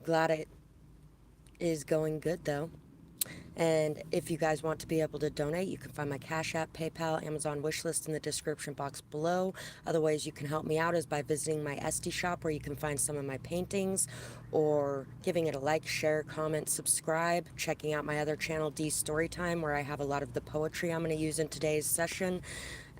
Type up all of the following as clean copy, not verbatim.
Glad it is going good though. And if you guys want to be able to donate, you can find my Cash App, PayPal, Amazon wish list in the description box below. Other ways you can help me out is by visiting my esty shop where you can find some of my paintings, or giving it a like, share, comment, subscribe, checking out my other channel, D Storytime, where I have a lot of the poetry I'm going to use in today's session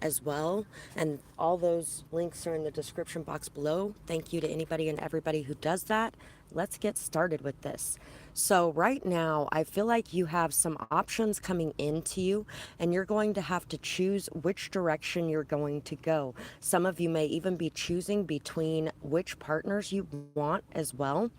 as well. And all those links are in the description box below. Thank you to anybody and everybody who does that. Let's get started with this. So, right now, I feel like you have some options coming into you, and you're going to have to choose which direction you're going to go. Some of you may even be choosing between which partners you want as well.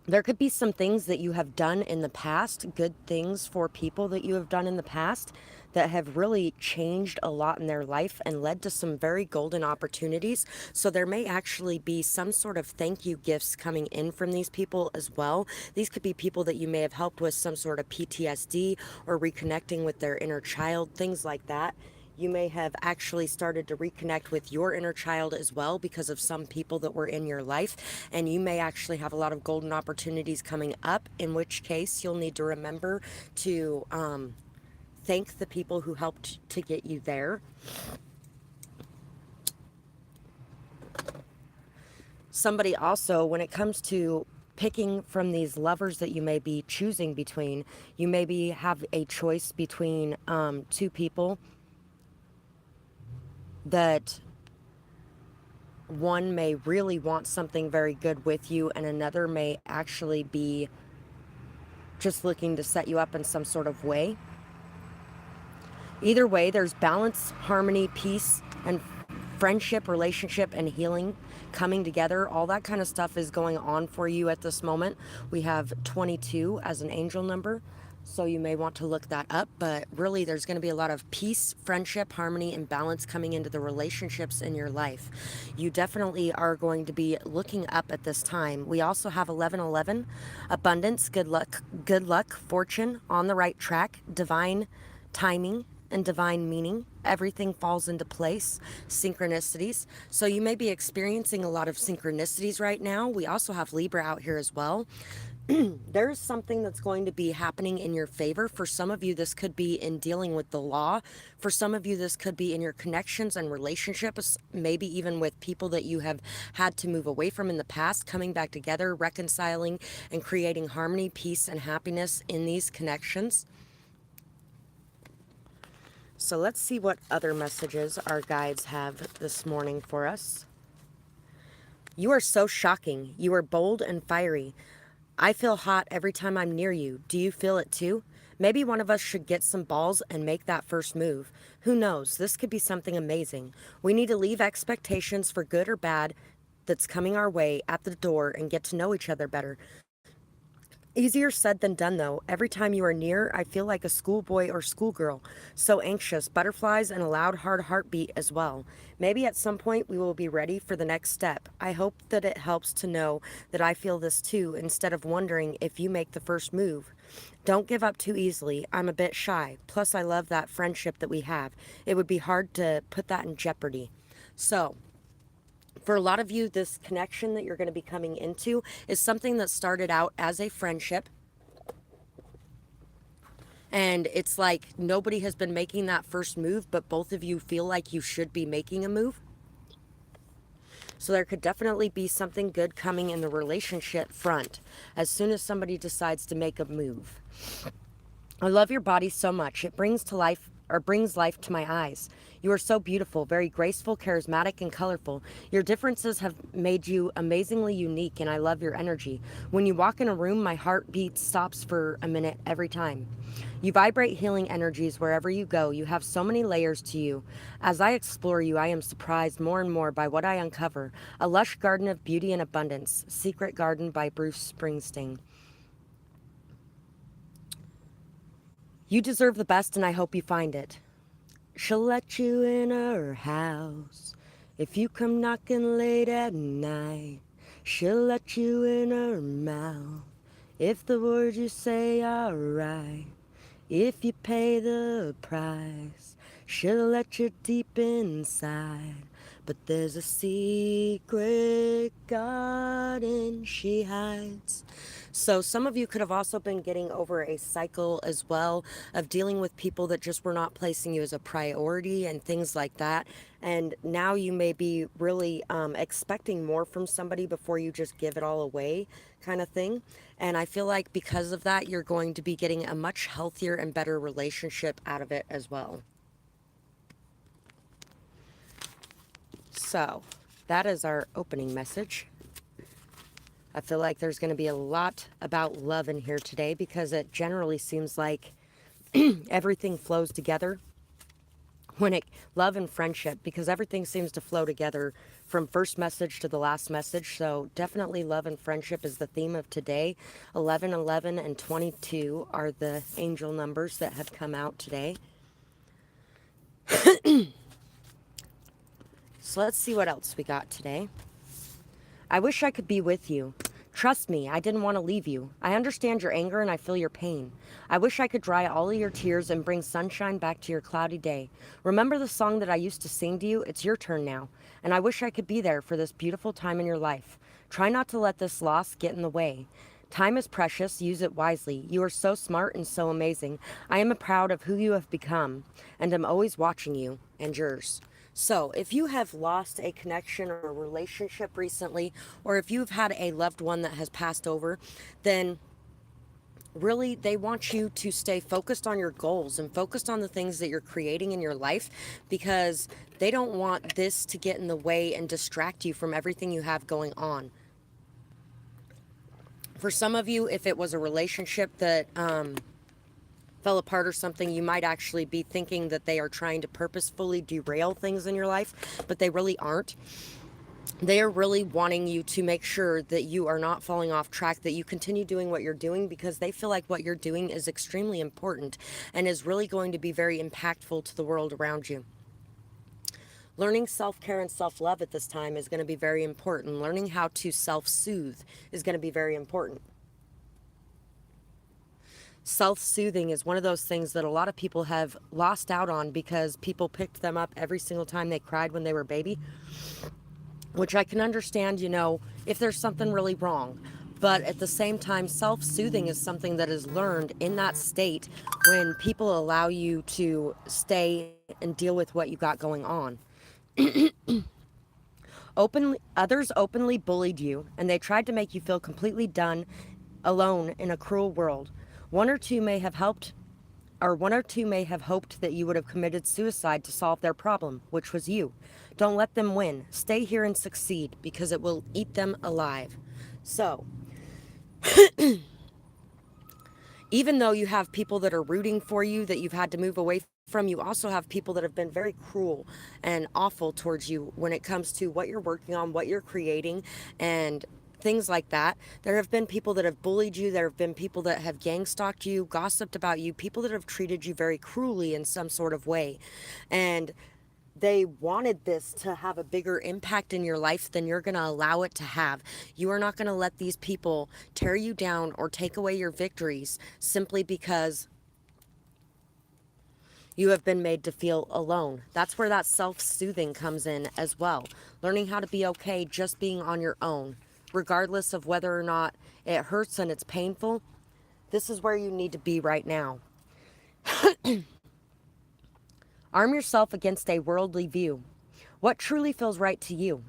There could be some things that you have done in the past, good things for people that you have done in the past that have really changed a lot in their life and led to some very golden opportunities. So there may actually be some sort of thank you gifts coming in from these people as well. These could be people that you may have helped with some sort of PTSD or reconnecting with their inner child, things like that. You may have actually started to reconnect with your inner child as well because of some people that were in your life. And you may actually have a lot of golden opportunities coming up, in which case you'll need to remember to thank the people who helped to get you there. Somebody also, when it comes to picking from these lovers that you may be choosing between, you maybe have a choice between two people that one may really want something very good with you, and another may actually be just looking to set you up in some sort of way. Either way, there's balance, harmony, peace, and friendship, relationship, and healing coming together. All that kind of stuff is going on for you at this moment. We have 22 as an angel number, so you may want to look that up. But really, there's going to be a lot of peace, friendship, harmony, and balance coming into the relationships in your life. You definitely are going to be looking up at this time. We also have 1111, abundance, good luck, fortune, on the right track, divine timing, and divine meaning. Everything falls into place, synchronicities. So you may be experiencing a lot of synchronicities right now. We also have Libra out here as well. There's something that's going to be happening in your favor. For some of you, this could be in dealing with the law. For some of you, this could be in your connections and relationships, maybe even with people that you have had to move away from in the past, coming back together, reconciling, and creating harmony, peace, and happiness in these connections. So let's see what other messages our guides have this morning for us. You are so shocking. You are bold and fiery. I feel hot every time I'm near you. Do you feel it too? Maybe one of us should get some balls and make that first move. Who knows? This could be something amazing. We need to leave expectations for good or bad that's coming our way at the door and get to know each other better. Easier said than done, though. Every time you are near, I feel like a schoolboy or schoolgirl. So anxious, butterflies, and a loud, hard heartbeat as well. Maybe at some point we will be ready for the next step. I hope that it helps to know that I feel this too, instead of wondering if you make the first move. Don't give up too easily. I'm a bit shy. Plus, I love that friendship that we have. It would be hard to put that in jeopardy. So, for a lot of you, this connection that you're going to be coming into is something that started out as a friendship. And it's like nobody has been making that first move, but both of you feel like you should be making a move. So there could definitely be something good coming in the relationship front as soon as somebody decides to make a move. I love your body so much. It brings life to my eyes. You are so beautiful, very graceful, charismatic, and colorful. Your differences have made you amazingly unique, and I love your energy. When you walk in a room, my heartbeat stops for a minute every time. You vibrate healing energies wherever you go. You have so many layers to you. As I explore you, I am surprised more and more by what I uncover. A lush garden of beauty and abundance. Secret Garden by Bruce Springsteen. You deserve the best, and I hope you find it. She'll let you in her house if you come knocking late at night. She'll let you in her mouth if the words you say are right. If you pay the price, she'll let you deep inside. but there's a secret garden she hides. So some of you could have also been getting over a cycle as well of dealing with people that just were not placing you as a priority and things like that. And now you may be really expecting more from somebody before you just give it all away, kind of thing. And I feel like because of that, you're going to be getting a much healthier and better relationship out of it as well. So that is our opening message. I feel like there's going to be a lot about love in here today because it generally seems like everything flows together when it love and friendship, because everything seems to flow together from first message to the last message. So definitely love and friendship is the theme of today. 11, 11, and 22 are the angel numbers that have come out today. So let's see what else we got today. I wish I could be with you. Trust me, I didn't want to leave you. I understand your anger and I feel your pain. I wish I could dry all of your tears and bring sunshine back to your cloudy day. Remember the song that I used to sing to you? It's your turn now. And I wish I could be there for this beautiful time in your life. Try not to let this loss get in the way. Time is precious, use it wisely. You are so smart and so amazing. I am proud of who you have become, and am always watching you and yours. So, if you have lost a connection or a relationship recently, or if you've had a loved one that has passed over, then really they want you to stay focused on your goals and focused on the things that you're creating in your life, because they don't want this to get in the way and distract you from everything you have going on. For some of you, if it was a relationship that fell apart or something, you might actually be thinking that they are trying to purposefully derail things in your life, but they really aren't. They are really wanting you to make sure that you are not falling off track, that you continue doing what you're doing, because they feel like what you're doing is extremely important and is really going to be very impactful to the world around you. Learning self-care and self-love at this time is going to be very important. Learning how to self-soothe is going to be very important. Self-soothing is one of those things that a lot of people have lost out on because people picked them up every single time they cried when they were a baby, which I can understand, if there's something really wrong. But at the same time, self-soothing is something that is learned in that state when people allow you to stay and deal with what you got going on. Others openly bullied you, and they tried to make you feel completely done, alone in a cruel world. One or two may have hoped that you would have committed suicide to solve their problem, which was you. Don't let them win. Stay here and succeed, because it will eat them alive. So, even though you have people that are rooting for you that you've had to move away from, you also have people that have been very cruel and awful towards you when it comes to what you're working on, what you're creating, and things like that. There have been people that have bullied you. There have been people that have gang stalked you, gossiped about you, people that have treated you very cruelly in some sort of way. And they wanted this to have a bigger impact in your life than you're going to allow it to have. You are not going to let these people tear you down or take away your victories simply because you have been made to feel alone. That's where that self-soothing comes in as well. Learning how to be okay just being on your own, regardless of whether or not it hurts and it's painful. This is where you need to be right now. Arm yourself against a worldly view. What truly feels right to you?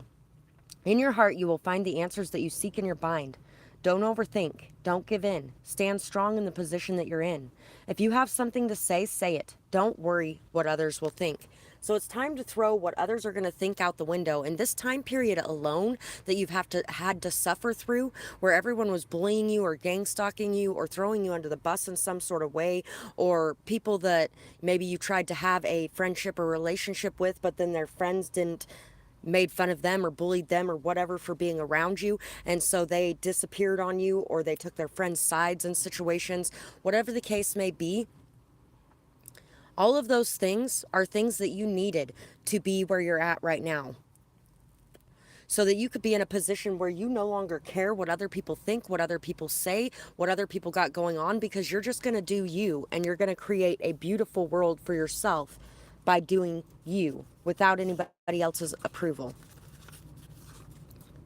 In your heart, you will find the answers that you seek in your mind. Don't overthink. Don't give in. Stand strong in the position that you're in. If you have something to say, say it. Don't worry what others will think. So it's time to throw what others are going to think out the window. And this time period alone that you've had to suffer through, where everyone was bullying you or gang stalking you or throwing you under the bus in some sort of way, or people that maybe you tried to have a friendship or relationship with, but then their friends made fun of them or bullied them or whatever for being around you, and so they disappeared on you, or they took their friends' sides in situations, whatever the case may be. All of those things are things that you needed to be where you're at right now, so that you could be in a position where you no longer care what other people think, what other people say, what other people got going on, because you're just going to do you, and you're going to create a beautiful world for yourself by doing you without anybody else's approval.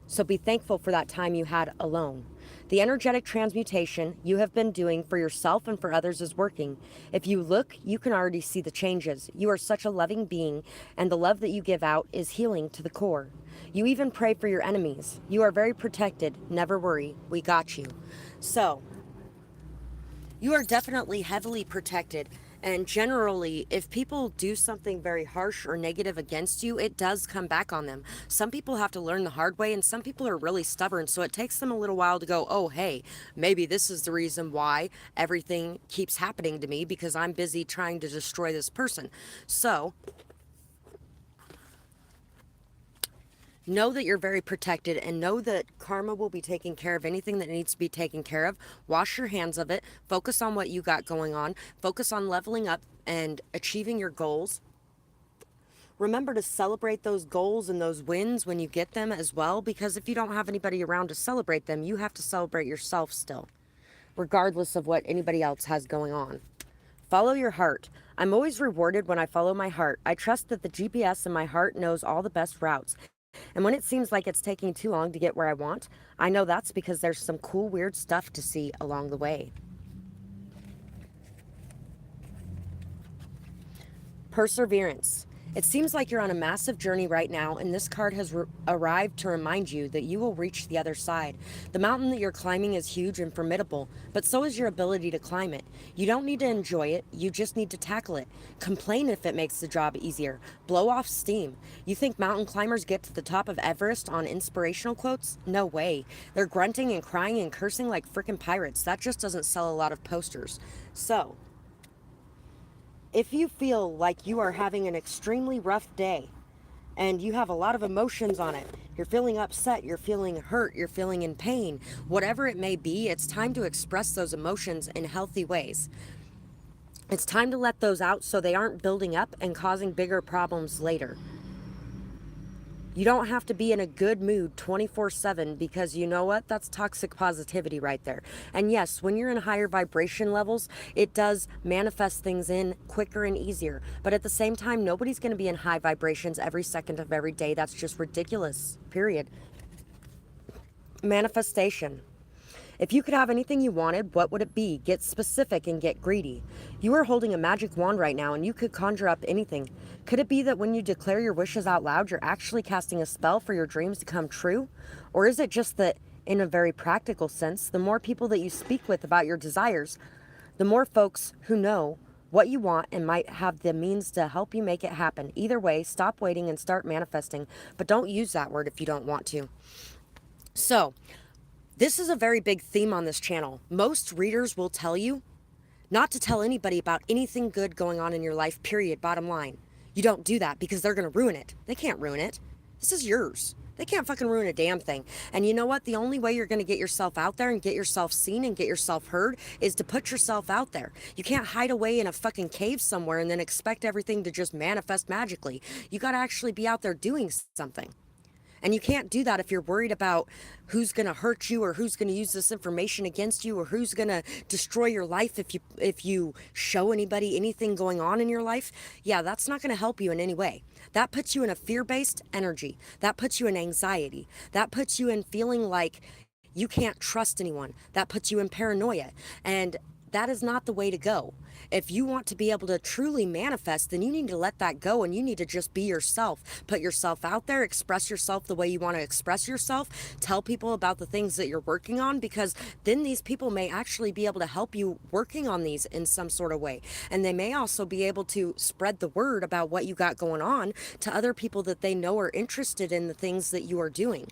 So be thankful for that time you had alone. The energetic transmutation you have been doing for yourself and for others is working. If you look, you can already see the changes. You are such a loving being, and the love that you give out is healing to the core. You even pray for your enemies. You are very protected. Never worry. We got you. So, you are definitely heavily protected. And generally, if people do something very harsh or negative against you, it does come back on them. Some people have to learn the hard way, and some people are really stubborn. So it takes them a little while to go, oh, hey, maybe this is the reason why everything keeps happening to me, because I'm busy trying to destroy this person. So know that you're very protected, and know that karma will be taking care of anything that needs to be taken care of. Wash your hands of it. Focus on what you got going on. Focus on leveling up and achieving your goals. Remember to celebrate those goals and those wins when you get them as well, because if you don't have anybody around to celebrate them, you have to celebrate yourself still, regardless of what anybody else has going on. Follow your heart. I'm always rewarded when I follow my heart. I trust that the GPS in my heart knows all the best routes. And when it seems like it's taking too long to get where I want, I know that's because there's some cool, weird stuff to see along the way. Perseverance. It seems like you're on a massive journey right now, and this card has arrived to remind you that you will reach the other side. The mountain that you're climbing is huge and formidable, but so is your ability to climb it. You don't need to enjoy it, you just need to tackle it. Complain if it makes the job easier. Blow off steam. You think mountain climbers get to the top of Everest on inspirational quotes? No way. They're grunting and crying and cursing like frickin' pirates. That just doesn't sell a lot of posters. So, if you feel like you are having an extremely rough day and you have a lot of emotions on it, you're feeling upset, you're feeling hurt, you're feeling in pain, whatever it may be, it's time to express those emotions in healthy ways. It's time to let those out so they aren't building up and causing bigger problems later. You don't have to be in a good mood 24/7, because you know what? That's toxic positivity right there. And yes, when you're in higher vibration levels, it does manifest things in quicker and easier. But at the same time, nobody's going to be in high vibrations every second of every day. That's just ridiculous, period. Manifestation. If you could have anything you wanted, what would it be? Get specific and get greedy. You are holding a magic wand right now, and you could conjure up anything. Could it be that when you declare your wishes out loud, you're actually casting a spell for your dreams to come true? Or is it just that, in a very practical sense, the more people that you speak with about your desires, the more folks who know what you want and might have the means to help you make it happen? Either way, stop waiting and start manifesting, but don't use that word if you don't want to. So, this is a very big theme on this channel. Most readers will tell you not to tell anybody about anything good going on in your life, period, bottom line. You don't do that because they're going to ruin it. They can't ruin it. This is yours. They can't fucking ruin a damn thing. And you know what? The only way you're going to get yourself out there and get yourself seen and get yourself heard is to put yourself out there. You can't hide away in a fucking cave somewhere and then expect everything to just manifest magically. You got to actually be out there doing something. And you can't do that if you're worried about who's going to hurt you, or who's going to use this information against you, or who's going to destroy your life if you show anybody anything going on in your life. Yeah, that's not going to help you in any way. That puts you in a fear-based energy. That puts you in anxiety. That puts you in feeling like you can't trust anyone. That puts you in paranoia. And that is not the way to go. If you want to be able to truly manifest, then you need to let that go, and you need to just be yourself. Put yourself out there, express yourself the way you want to express yourself, tell people about the things that you're working on, because then these people may actually be able to help you working on these in some sort of way. And they may also be able to spread the word about what you got going on to other people that they know are interested in the things that you are doing.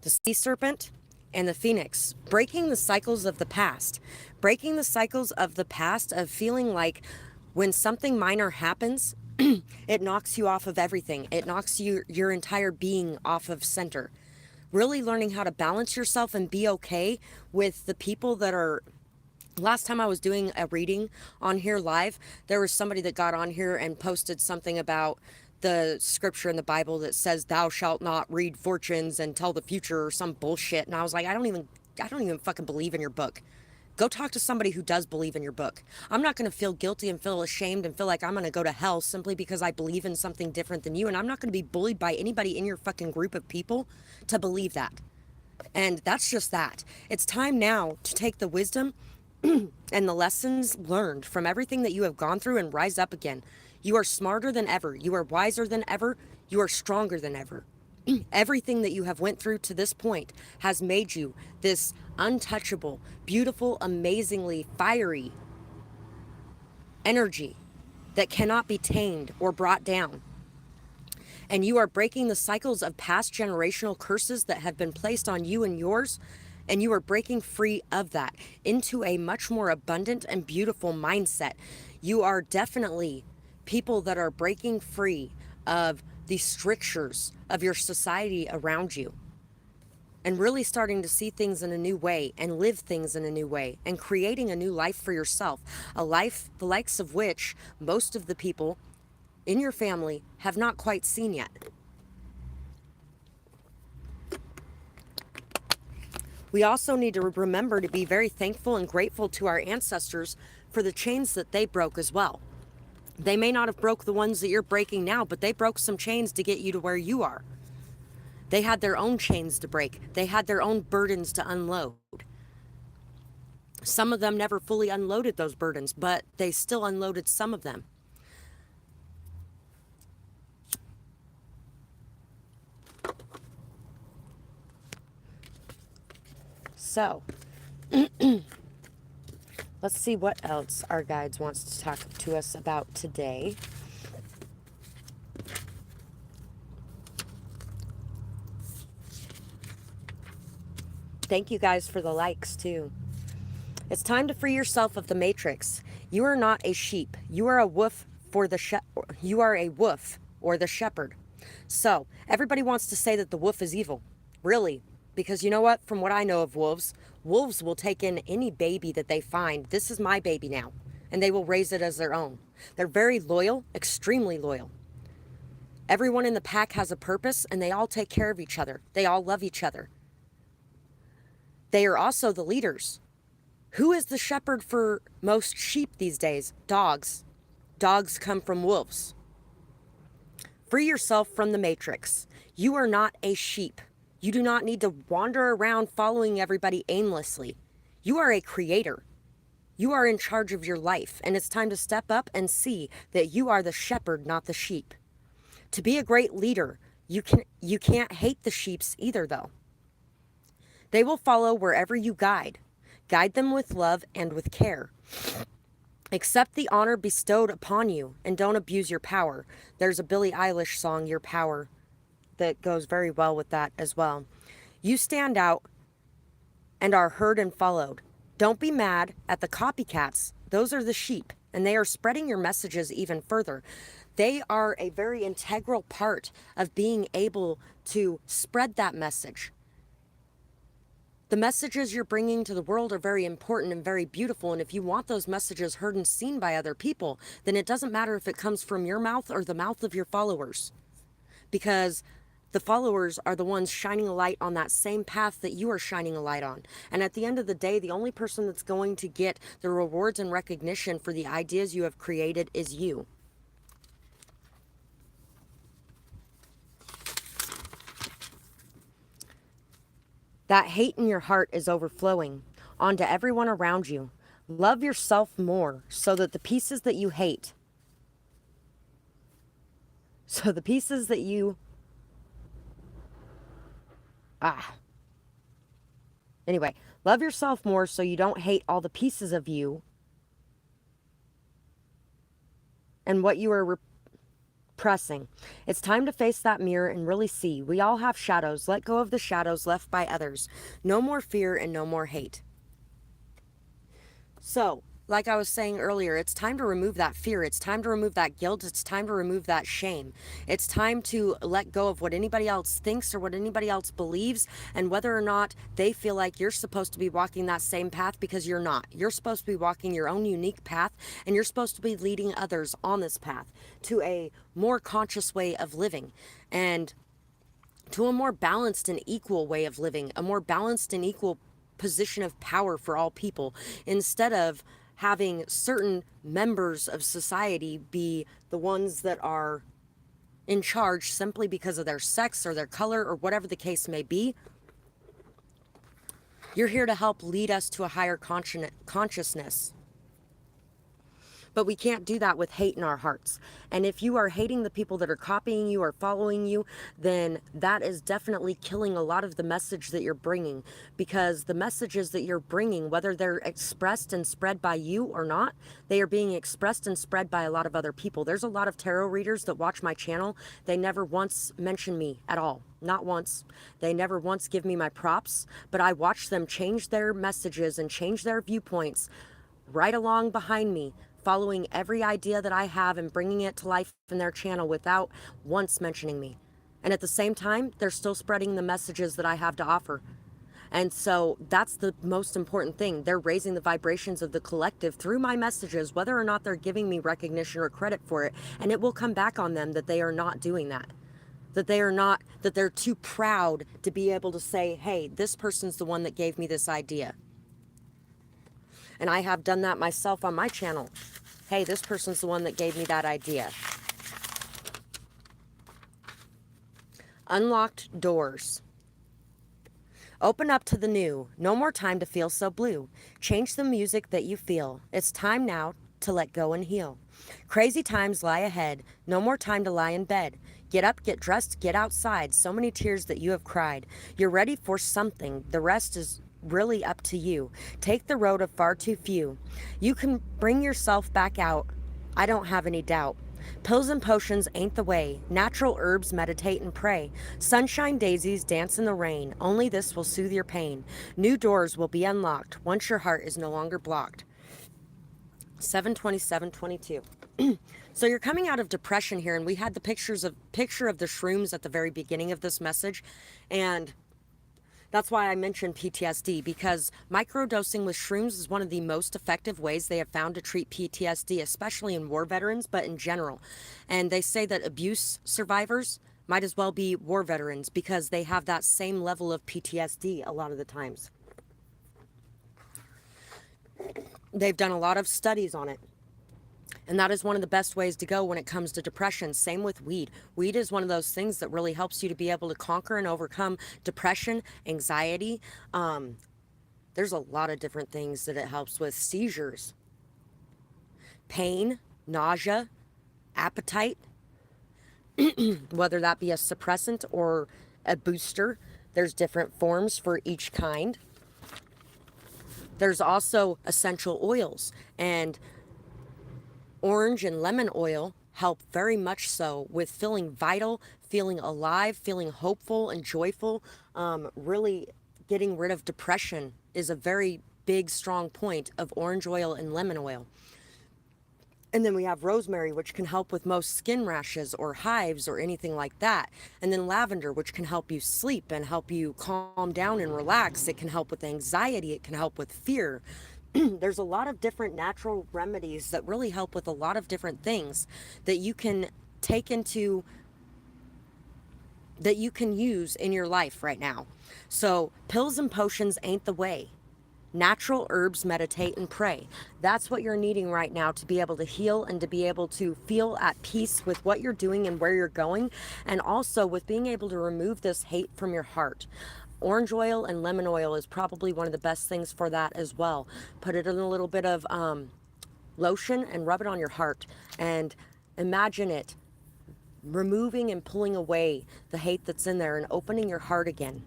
The sea serpent and the phoenix, breaking the cycles of the past. Breaking the cycles of the past of feeling like when something minor happens, it knocks you off of everything. It knocks your entire being off of center. Really learning how to balance yourself and be okay with the people that are... Last time I was doing a reading on here live, there was somebody that got on here and posted something about the scripture in the Bible that says thou shalt not read fortunes and tell the future or some bullshit. And I was like, I don't even fucking believe in your book. Go talk to somebody who does believe in your book. I'm not going to feel guilty and feel ashamed and feel like I'm going to go to hell simply because I believe in something different than you. And I'm not going to be bullied by anybody in your fucking group of people to believe that. And that's just that. It's time now to take the wisdom and the lessons learned from everything that you have gone through and rise up again. You are smarter than ever. You are wiser than ever. You are stronger than ever. Everything that you have went through to this point has made you this untouchable, beautiful, amazingly fiery energy that cannot be tamed or brought down. And you are breaking the cycles of past generational curses that have been placed on you and yours, and you are breaking free of that into a much more abundant and beautiful mindset. You are definitely people that are breaking free of the strictures of your society around you and really starting to see things in a new way and live things in a new way and creating a new life for yourself, a life the likes of which most of the people in your family have not quite seen yet. We also need to remember to be very thankful and grateful to our ancestors for the chains that they broke as well. They may not have broke the ones that you're breaking now, but they broke some chains to get you to where you are. They had their own chains to break. They had their own burdens to unload. Some of them never fully unloaded those burdens, but they still unloaded some of them. So, let's see what else our guides wants to talk to us about today. Thank you guys for the likes too. It's time to free yourself of the matrix. You are not a sheep. You are a wolf for the you are a wolf or the shepherd. So, everybody wants to say that the wolf is evil. Really? Because you know what? From what I know of wolves, wolves will take in any baby that they find. This is my baby now. And they will raise it as their own. They're very loyal, extremely loyal. Everyone in the pack has a purpose and they all take care of each other. They all love each other. They are also the leaders. Who is the shepherd for most sheep these days? Dogs. Dogs come from wolves. Free yourself from the matrix. You are not a sheep. You do not need to wander around following everybody aimlessly. You are a creator. You are in charge of your life, and it's time to step up and see that you are the shepherd, not the sheep. To be a great leader, you can't hate the sheeps either, though. They will follow wherever you guide. Guide them with love and with care. Accept the honor bestowed upon you and don't abuse your power. There's a Billie Eilish song, Your Power, that goes very well with that as well. You stand out and are heard and followed. Don't be mad at the copycats. Those are the sheep, and they are spreading your messages even further. They are a very integral part of being able to spread that message. The messages you're bringing to the world are very important and very beautiful, and if you want those messages heard and seen by other people, then it doesn't matter if it comes from your mouth or the mouth of your followers, because the followers are the ones shining a light on that same path that you are shining a light on. And at the end of the day, the only person that's going to get the rewards and recognition for the ideas you have created is you. That hate in your heart is overflowing onto everyone around you. Love yourself more so that the pieces that you hate, Anyway, love yourself more so you don't hate all the pieces of you and what you are repressing. It's time to face that mirror and really see. We all have shadows. Let go of the shadows left by others. No more fear and no more hate. So, like I was saying earlier, it's time to remove that fear. It's time to remove that guilt. It's time to remove that shame. It's time to let go of what anybody else thinks or what anybody else believes, and whether or not they feel like you're supposed to be walking that same path, because you're not. You're supposed to be walking your own unique path, and you're supposed to be leading others on this path to a more conscious way of living and to a more balanced and equal way of living, a more balanced and equal position of power for all people, instead of having certain members of society be the ones that are in charge simply because of their sex or their color or whatever the case may be. You're here to help lead us to a higher consciousness. But we can't do that with hate in our hearts. And if you are hating the people that are copying you or following you, then that is definitely killing a lot of the message that you're bringing. Because the messages that you're bringing, whether they're expressed and spread by you or not, they are being expressed and spread by a lot of other people. There's a lot of tarot readers that watch my channel. They never once mention me at all. Not once. They never once give me my props, but I watch them change their messages and change their viewpoints right along behind me, following every idea that I have and bringing it to life in their channel without once mentioning me. And at the same time, they're still spreading the messages that I have to offer. And so that's the most important thing. They're raising the vibrations of the collective through my messages, whether or not they're giving me recognition or credit for it. And it will come back on them that they are not doing that. That they're too proud to be able to say, hey, this person's the one that gave me this idea. And I have done that myself on my channel. Hey, this person's the one that gave me that idea. Unlocked doors. Open up to the new. No more time to feel so blue. Change the music that you feel. It's time now to let go and heal. Crazy times lie ahead. No more time to lie in bed. Get up, get dressed, get outside. So many tears that you have cried. You're ready for something. The rest is really up to you. Take the road of far too few. You can bring yourself back out. I don't have any doubt. Pills and potions ain't the way. Natural herbs meditate and pray. Sunshine daisies dance in the rain. Only this will soothe your pain. New doors will be unlocked once your heart is no longer blocked. 7/27/22. So you're coming out of depression here, and we had the picture of the shrooms at the very beginning of this message, and that's why I mentioned PTSD, because microdosing with shrooms is one of the most effective ways they have found to treat PTSD, especially in war veterans, but in general. And they say that abuse survivors might as well be war veterans because they have that same level of PTSD a lot of the times. They've done a lot of studies on it. And that is one of the best ways to go when it comes to depression. Same with weed. Weed is one of those things that really helps you to be able to conquer and overcome depression, anxiety. There's a lot of different things that it helps with. Seizures, pain, nausea, appetite, whether that be a suppressant or a booster. There's different forms for each kind. There's also essential oils, and orange and lemon oil help very much so with feeling vital, feeling alive, feeling hopeful and joyful. Really getting rid of depression is a very big, strong point of orange oil and lemon oil. And then we have rosemary, which can help with most skin rashes or hives or anything like that. And then lavender, which can help you sleep and help you calm down and relax. It can help with anxiety. It can help with fear. There's a lot of different natural remedies that really help with a lot of different things that you can that you can use in your life right now. So pills and potions ain't the way. Natural herbs meditate and pray. That's what you're needing right now to be able to heal and to be able to feel at peace with what you're doing and where you're going, and also with being able to remove this hate from your heart. Orange oil and lemon oil is probably one of the best things for that as well. Put it in a little bit of lotion and rub it on your heart, and imagine it removing and pulling away the hate that's in there and opening your heart again.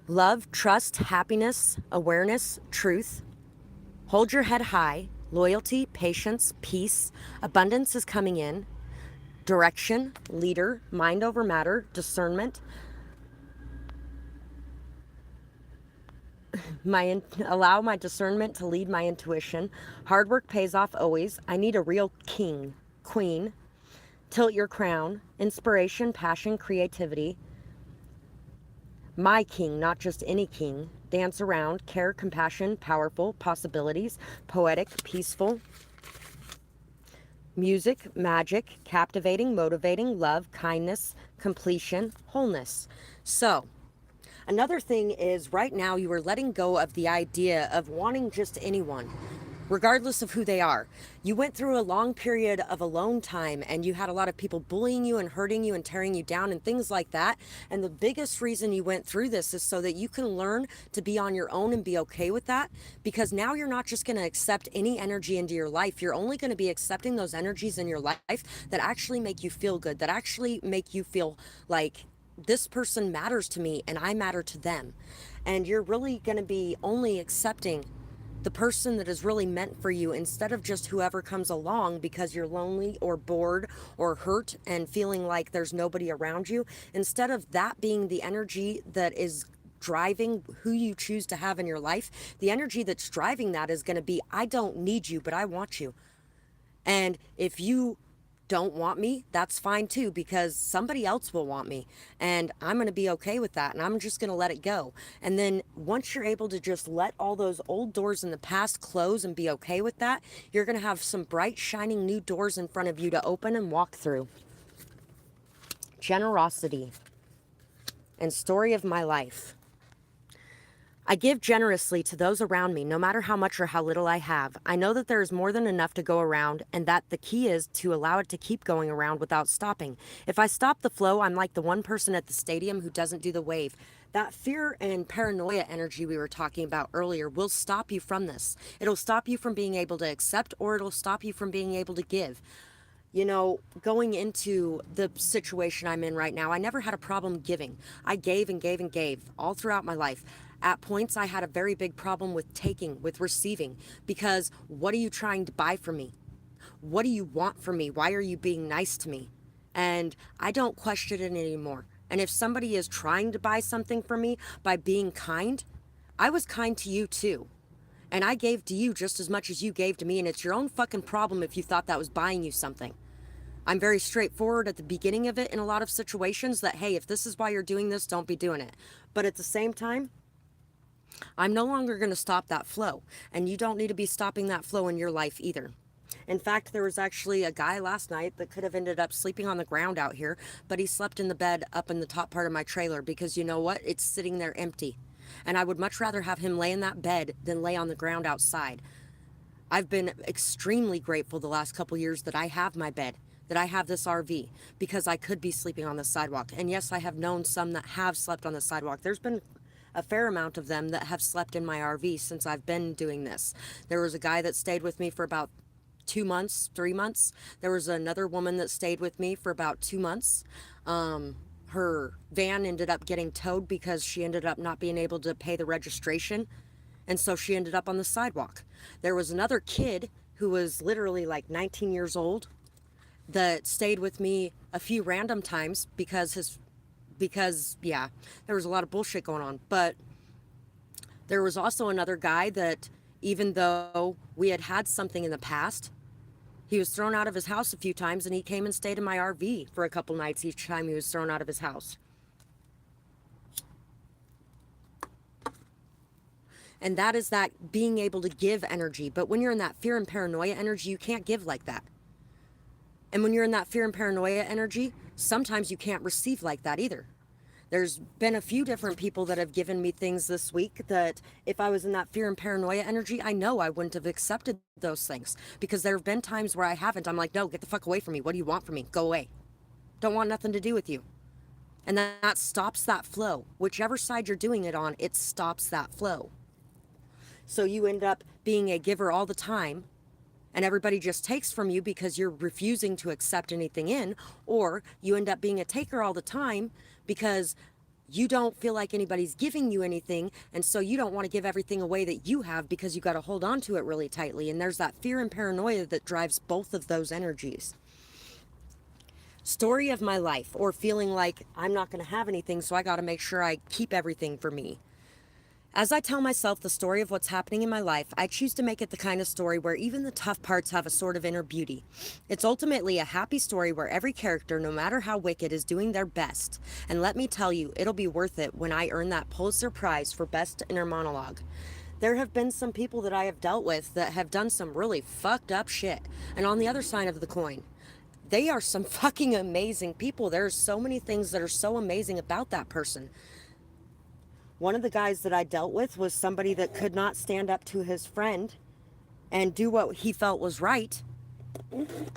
Love, trust, happiness, awareness, truth. Hold your head high. Loyalty, patience, peace. Abundance is coming in. Direction, leader, mind over matter, discernment. Allow my discernment to lead my intuition. Hard work pays off always. I need a real king, queen. Tilt your crown. Inspiration, passion, creativity. My king, not just any king. Dance around. Care, compassion, powerful, possibilities. Poetic, peaceful. music, magic, captivating, motivating, love, kindness, completion, wholeness. So, another thing is right now you are letting go of the idea of wanting just anyone, regardless of who they are. You went through a long period of alone time and you had a lot of people bullying you and hurting you and tearing you down and things like that. And the biggest reason you went through this is so that you can learn to be on your own and be okay with that, because now you're not just going to accept any energy into your life. You're only going to be accepting those energies in your life that actually make you feel good, that actually make you feel like this person matters to me and I matter to them. And you're really going to be only accepting the person that is really meant for you instead of just whoever comes along because you're lonely or bored or hurt and feeling like there's nobody around you. Instead of that being the energy that is driving who you choose to have in your life, the energy that's driving that is going to be, I don't need you, but I want you. And if you don't want me, that's fine too, because somebody else will want me and I'm going to be okay with that, and I'm just going to let it go. And then once you're able to just let all those old doors in the past close and be okay with that, you're going to have some bright shining new doors in front of you to open and walk through. Generosity and story of my life. I give generously to those around me, no matter how much or how little I have. I know that there is more than enough to go around, and that the key is to allow it to keep going around without stopping. If I stop the flow, I'm like the one person at the stadium who doesn't do the wave. That fear and paranoia energy we were talking about earlier will stop you from this. It'll stop you from being able to accept, or it'll stop you from being able to give. You know, going into the situation I'm in right now, I never had a problem giving. I gave and gave and gave all throughout my life. At points, I had a very big problem with taking, with receiving, because what are you trying to buy from me? What do you want from me? Why are you being nice to me? And I don't question it anymore. And if somebody is trying to buy something from me by being kind, I was kind to you too. And I gave to you just as much as you gave to me, and it's your own fucking problem if you thought that was buying you something. I'm very straightforward at the beginning of it in a lot of situations that, hey, if this is why you're doing this, don't be doing it. But at the same time, I'm no longer going to stop that flow, and you don't need to be stopping that flow in your life either. In fact, there was actually a guy last night that could have ended up sleeping on the ground out here, but he slept in the bed up in the top part of my trailer because you know what? It's sitting there empty. And I would much rather have him lay in that bed than lay on the ground outside. I've been extremely grateful the last couple years that I have my bed, that I have this RV, because I could be sleeping on the sidewalk. And yes, I have known some that have slept on the sidewalk. There's been a fair amount of them that have slept in my RV since I've been doing this. There was a guy that stayed with me for about 2 months, 3 months. There was another woman that stayed with me for about 2 months. Her van ended up getting towed because she ended up not being able to pay the registration. And so she ended up on the sidewalk. There was another kid who was literally like 19 years old that stayed with me a few random times because yeah, there was a lot of bullshit going on. But there was also another guy that, even though we had had something in the past, he was thrown out of his house a few times, and he came and stayed in my RV for a couple nights each time he was thrown out of his house. And that is that being able to give energy. But when you're in that fear and paranoia energy, you can't give like that. And when you're in that fear and paranoia energy, sometimes you can't receive like that either. There's been a few different people that have given me things this week that if I was in that fear and paranoia energy, I know I wouldn't have accepted those things, because there have been times where I haven't. I'm like, no, get the fuck away from me. What do you want from me? Go away. Don't want nothing to do with you. And that stops that flow. Whichever side you're doing it on, it stops that flow. So you end up being a giver all the time, and everybody just takes from you because you're refusing to accept anything in, or you end up being a taker all the time because you don't feel like anybody's giving you anything, and so you don't want to give everything away that you have because you got to hold on to it really tightly. And there's that fear and paranoia that drives both of those energies. Story of my life, or feeling like I'm not going to have anything, so I got to make sure I keep everything for me. As I tell myself the story of what's happening in my life, I choose to make it the kind of story where even the tough parts have a sort of inner beauty. It's ultimately a happy story where every character, no matter how wicked, is doing their best. And let me tell you, it'll be worth it when I earn that Pulitzer Prize for Best Inner Monologue. There have been some people that I have dealt with that have done some really fucked up shit. And on the other side of the coin, they are some fucking amazing people. There's so many things that are so amazing about that person. One of the guys that I dealt with was somebody that could not stand up to his friend and do what he felt was right,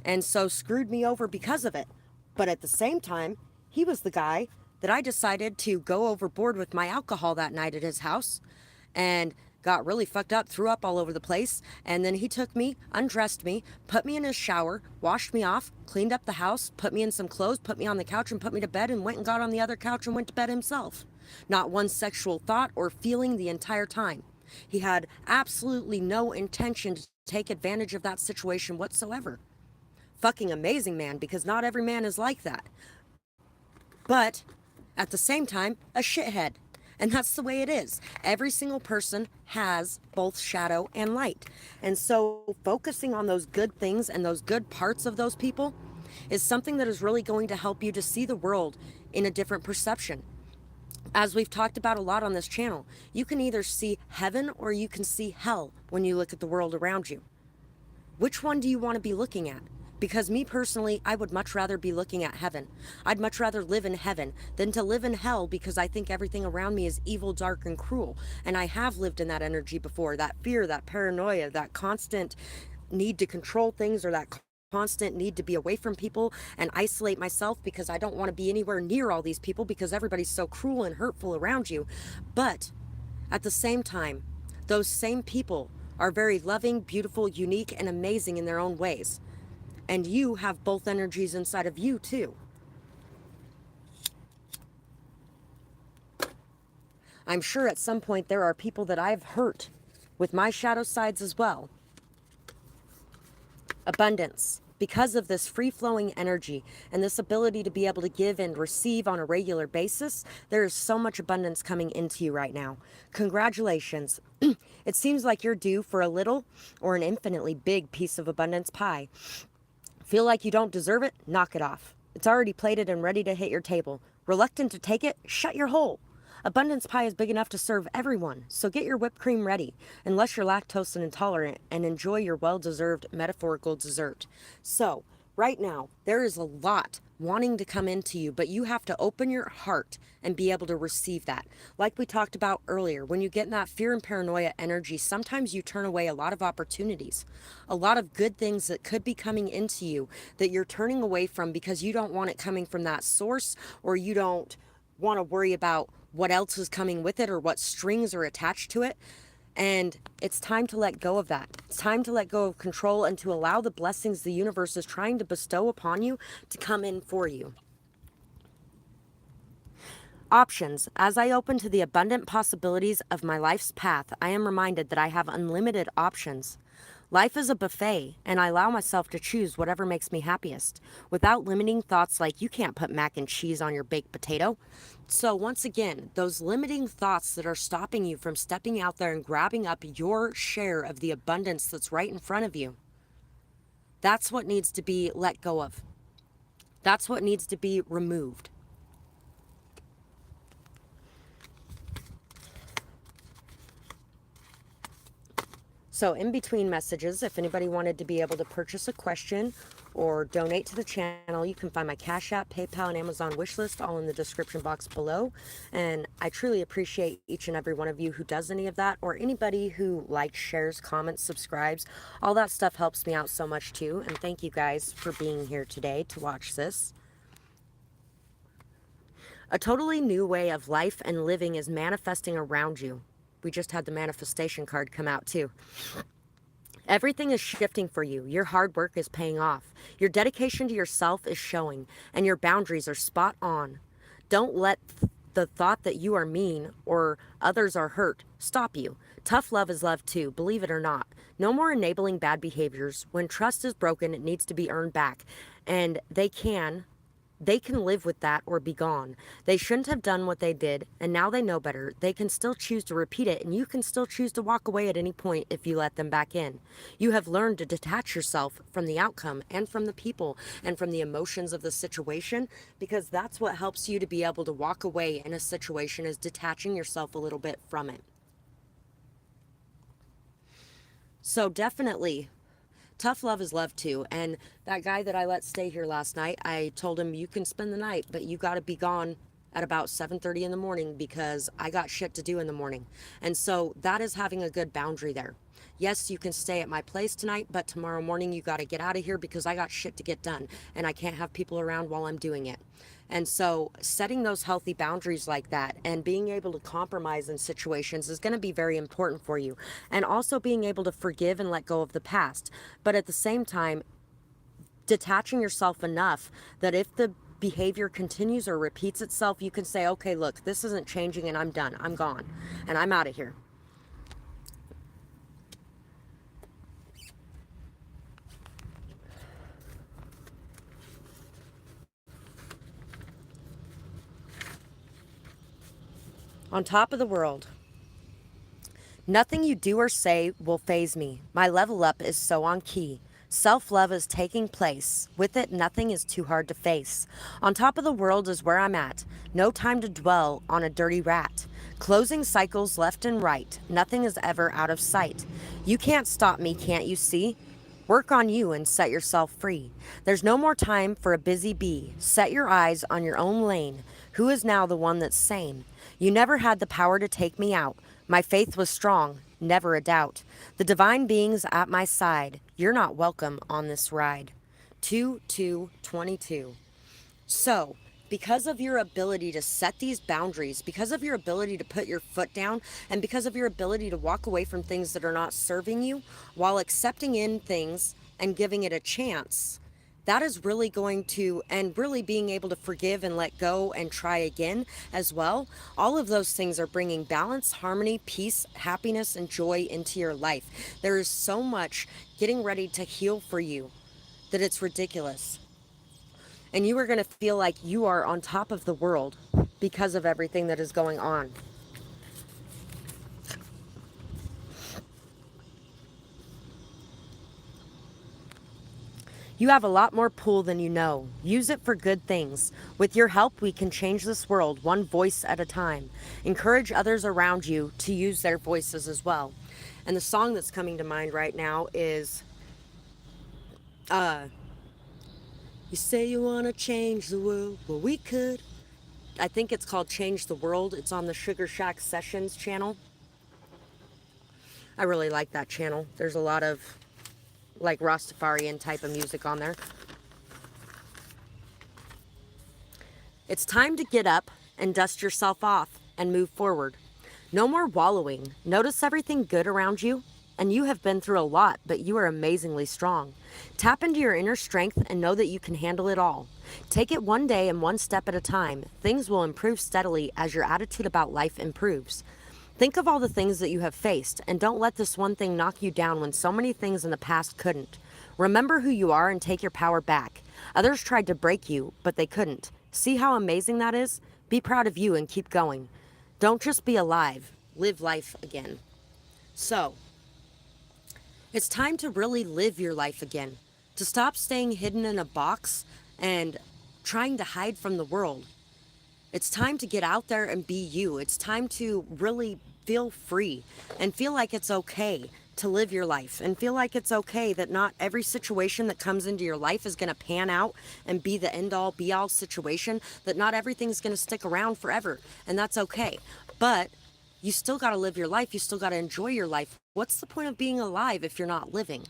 and so screwed me over because of it. But at the same time, he was the guy that I decided to go overboard with my alcohol that night at his house and got really fucked up, threw up all over the place. And then he took me, undressed me, put me in his shower, washed me off, cleaned up the house, put me in some clothes, put me on the couch and put me to bed, and went and got on the other couch and went to bed himself. Not one sexual thought or feeling the entire time. He had absolutely no intention to take advantage of that situation whatsoever. Fucking amazing man, because not every man is like that. But at the same time, a shithead. And that's the way it is. Every single person has both shadow and light. And so focusing on those good things and those good parts of those people is something that is really going to help you to see the world in a different perception. As we've talked about a lot on this channel, you can either see heaven or you can see hell when you look at the world around you. Which one do you want to be looking at? Because me personally, I would much rather be looking at heaven. I'd much rather live in heaven than to live in hell, because I think everything around me is evil, dark, and cruel. And I have lived in that energy before, that fear, that paranoia, that constant need to control things, or that constant need to be away from people and isolate myself because I don't want to be anywhere near all these people because everybody's so cruel and hurtful around you. But at the same time, those same people are very loving, beautiful, unique, and amazing in their own ways. And you have both energies inside of you too. I'm sure at some point there are people that I've hurt with my shadow sides as well. Abundance. Because of this free-flowing energy and this ability to be able to give and receive on a regular basis, there is so much abundance coming into you right now. Congratulations. It seems like you're due for a little or an infinitely big piece of abundance pie. Feel like you don't deserve it? Knock it off. It's already plated and ready to hit your table. Reluctant to take it? Shut your hole. Abundance pie is big enough to serve everyone, so get your whipped cream ready, unless you're lactose intolerant, and enjoy your well-deserved metaphorical dessert. So, right now, there is a lot wanting to come into you, but you have to open your heart and be able to receive that. Like we talked about earlier, when you get in that fear and paranoia energy, sometimes you turn away a lot of opportunities, a lot of good things that could be coming into you that you're turning away from because you don't want it coming from that source, or you don't want to worry about what else is coming with it or what strings are attached to it. And it's time to let go of that. It's time to let go of control and to allow the blessings the universe is trying to bestow upon you to come in for you. Options. As I open to the abundant possibilities of my life's path, I am reminded that I have unlimited options. Life is a buffet, and I allow myself to choose whatever makes me happiest, without limiting thoughts like, you can't put mac and cheese on your baked potato. So once again, those limiting thoughts that are stopping you from stepping out there and grabbing up your share of the abundance that's right in front of you, that's what needs to be let go of. That's what needs to be removed. So in between messages, if anybody wanted to be able to purchase a question or donate to the channel, you can find my Cash App, PayPal, and Amazon wish list all in the description box below. And I truly appreciate each and every one of you who does any of that, or anybody who likes, shares, comments, subscribes. All that stuff helps me out so much too. And thank you guys for being here today to watch this. A totally new way of life and living is manifesting around you. We just had the manifestation card come out too. Everything is shifting for you. Your hard work is paying off. Your dedication to yourself is showing, and your boundaries are spot on. Don't let the thought that you are mean or others are hurt stop you. Tough love is love too, believe it or not. No more enabling bad behaviors. When trust is broken, it needs to be earned back, and they can live with that or be gone. They shouldn't have done what they did, and now they know better. They can still choose to repeat it, and you can still choose to walk away at any point if you let them back in. You have learned to detach yourself from the outcome and from the people and from the emotions of the situation, because that's what helps you to be able to walk away in a situation, is detaching yourself a little bit from it. So definitely, tough love is love too. And that guy that I let stay here last night, I told him, you can spend the night, but you got to be gone at about 7:30 in the morning because I got shit to do in the morning. And so that is having a good boundary there. Yes, you can stay at my place tonight, but tomorrow morning you got to get out of here because I got shit to get done and I can't have people around while I'm doing it. And so setting those healthy boundaries like that and being able to compromise in situations is going to be very important for you. And also being able to forgive and let go of the past. But at the same time, detaching yourself enough that if the behavior continues or repeats itself, you can say, okay, look, this isn't changing and I'm done. I'm gone and I'm out of here. On top of the world. Nothing you do or say will faze me. My level up is so on key. Self-love is taking place. With it, nothing is too hard to face. On top of the world is where I'm at. No time to dwell on a dirty rat. Closing cycles left and right. Nothing is ever out of sight. You can't stop me, can't you see? Work on you and set yourself free. There's no more time for a busy bee. Set your eyes on your own lane. Who is now the one that's sane? You never had the power to take me out. My faith was strong, never a doubt. The divine being's at my side. You're not welcome on this ride. 2-2-22. So, because of your ability to set these boundaries, because of your ability to put your foot down, and because of your ability to walk away from things that are not serving you while accepting in things and giving it a chance, that is really going to, and really being able to forgive and let go and try again as well. All of those things are bringing balance, harmony, peace, happiness, and joy into your life. There is so much getting ready to heal for you that it's ridiculous. And you are going to feel like you are on top of the world because of everything that is going on. You have a lot more pull than you know. Use it for good things. With your help, we can change this world one voice at a time. Encourage others around you to use their voices as well. And the song that's coming to mind right now is You Say You Want to Change the World. Well, we could. I think it's called Change the World. It's on the Sugar Shack Sessions channel. I really like that channel. There's a lot of like Rastafarian type of music on there. It's time to get up and dust yourself off and move forward. No more wallowing. Notice everything good around you. And you have been through a lot, but you are amazingly strong. Tap into your inner strength and know that you can handle it all. Take it one day and one step at a time. Things will improve steadily as your attitude about life improves. Think of all the things that you have faced, and don't let this one thing knock you down when so many things in the past couldn't. Remember who you are and take your power back. Others tried to break you, but they couldn't. See how amazing that is? Be proud of you and keep going. Don't just be alive, live life again. So, it's time to really live your life again. To stop staying hidden in a box and trying to hide from the world. It's time to get out there and be you. It's time to really feel free and feel like it's okay to live your life and feel like it's okay that not every situation that comes into your life is going to pan out and be the end all be all situation, that not everything's going to stick around forever, and that's okay. But you still got to live your life. You still got to enjoy your life. What's the point of being alive if you're not living?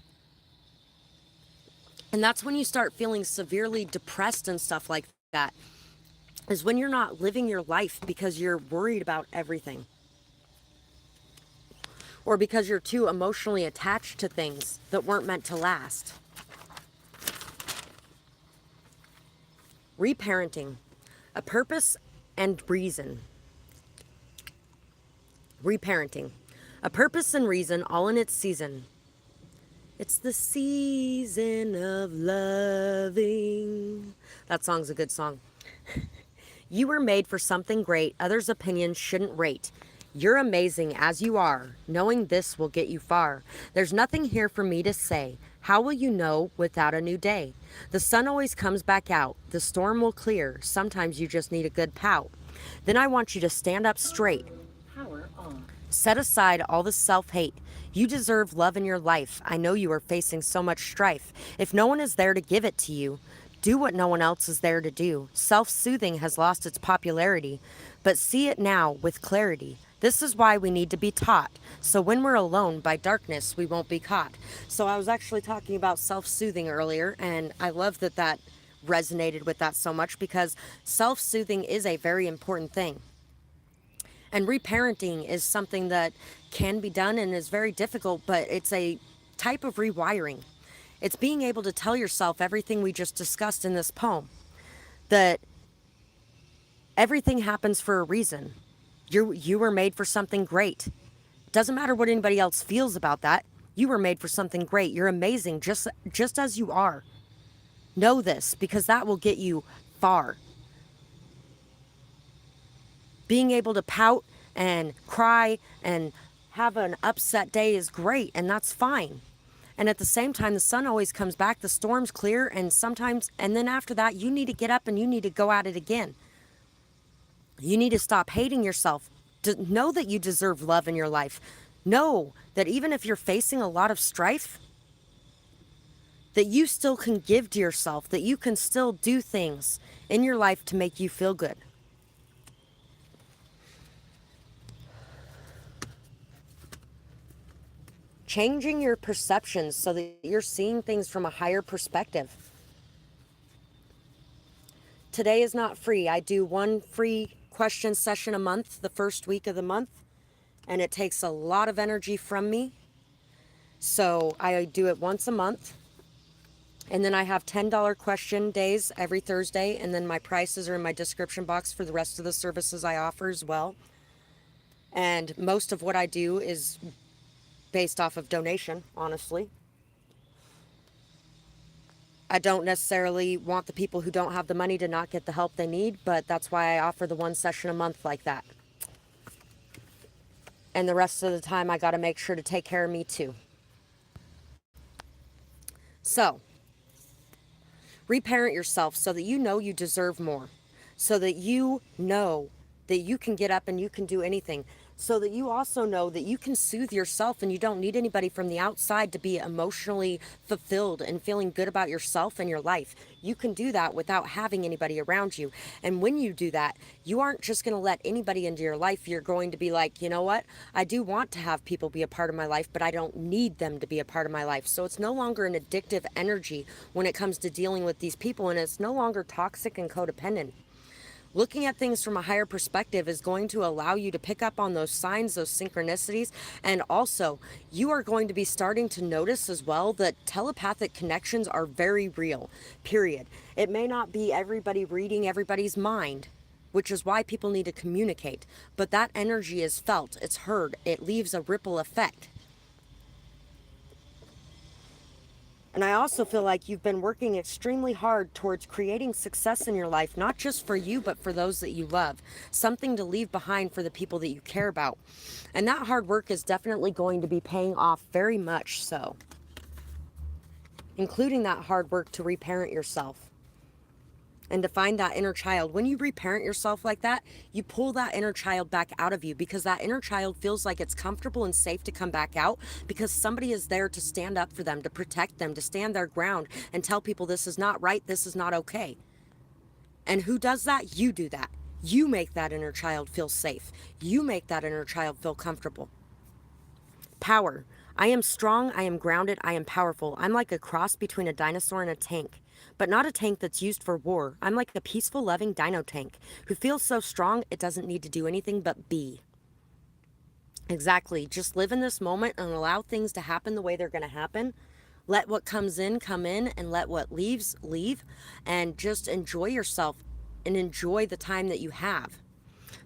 And that's when you start feeling severely depressed and stuff like that, is when you're not living your life because you're worried about everything. Or because you're too emotionally attached to things that weren't meant to last. Reparenting. A purpose and reason. Reparenting. A purpose and reason all in its season. It's the season of loving. That song's a good song. You were made for something great others' opinions shouldn't rate. You're amazing as you are. Knowing this will get you far. There's nothing here for me to say. How will you know without a new day? The sun always comes back out. The storm will clear. Sometimes you just need a good pout. Then I want you to stand up straight. Power on. Set aside all the self-hate. You deserve love in your life. I know you are facing so much strife. If no one is there to give it to you, do what no one else is there to do. Self-soothing has lost its popularity, but see it now with clarity. This is why we need to be taught. So when we're alone by darkness, we won't be caught. So I was actually talking about self-soothing earlier, and I love that that resonated with that so much, because self-soothing is a very important thing. And reparenting is something that can be done and is very difficult, but it's a type of rewiring. It's being able to tell yourself everything we just discussed in this poem, that everything happens for a reason. You were made for something great. Doesn't matter what anybody else feels about that. You were made for something great. You're amazing just as you are. Know this, because that will get you far. Being able to pout and cry and have an upset day is great, and that's fine. And at the same time, the sun always comes back, the storms clear, and sometimes, and then after that, you need to get up and you need to go at it again. You need to stop hating yourself. Know that you deserve love in your life. Know that even if you're facing a lot of strife, that you still can give to yourself, that you can still do things in your life to make you feel good. Changing your perceptions so that you're seeing things from a higher perspective. Today is not free. I do one free question session a month, the first week of the month, and it takes a lot of energy from me. So I do it once a month. And then I have $10 question days every Thursday, and then my prices are in my description box for the rest of the services I offer as well. And most of what I do is based off of donation, honestly. I don't necessarily want the people who don't have the money to not get the help they need, but that's why I offer the one session a month like that. And the rest of the time, I got to make sure to take care of me too. So, reparent yourself so that you know you deserve more, so that you know that you can get up and you can do anything, so that you also know that you can soothe yourself and you don't need anybody from the outside to be emotionally fulfilled and feeling good about yourself and your life. You can do that without having anybody around you. And when you do that, you aren't just going to let anybody into your life. You're going to be like, you know what? I do want to have people be a part of my life, but I don't need them to be a part of my life. So it's no longer an addictive energy when it comes to dealing with these people, and it's no longer toxic and codependent. Looking at things from a higher perspective is going to allow you to pick up on those signs, those synchronicities, and also you are going to be starting to notice as well that telepathic connections are very real, period. It may not be everybody reading everybody's mind, which is why people need to communicate, but that energy is felt, it's heard, it leaves a ripple effect. And I also feel like you've been working extremely hard towards creating success in your life, not just for you, but for those that you love. Something to leave behind for the people that you care about. And that hard work is definitely going to be paying off very much so. Including that hard work to reparent yourself. And to find that inner child. When you reparent yourself like that, you pull that inner child back out of you, because that inner child feels like it's comfortable and safe to come back out because somebody is there to stand up for them, to protect them, to stand their ground and tell people this is not right, this is not okay. And who does that? You do that. You make that inner child feel safe. You make that inner child feel comfortable. Power. I am strong, I am grounded, I am powerful. I'm like a cross between a dinosaur and a tank. But not a tank that's used for war. I'm like a peaceful, loving dino tank who feels so strong it doesn't need to do anything but be. Exactly. Just live in this moment and allow things to happen the way they're going to happen. Let what comes in come in, and let what leaves leave. And just enjoy yourself and enjoy the time that you have.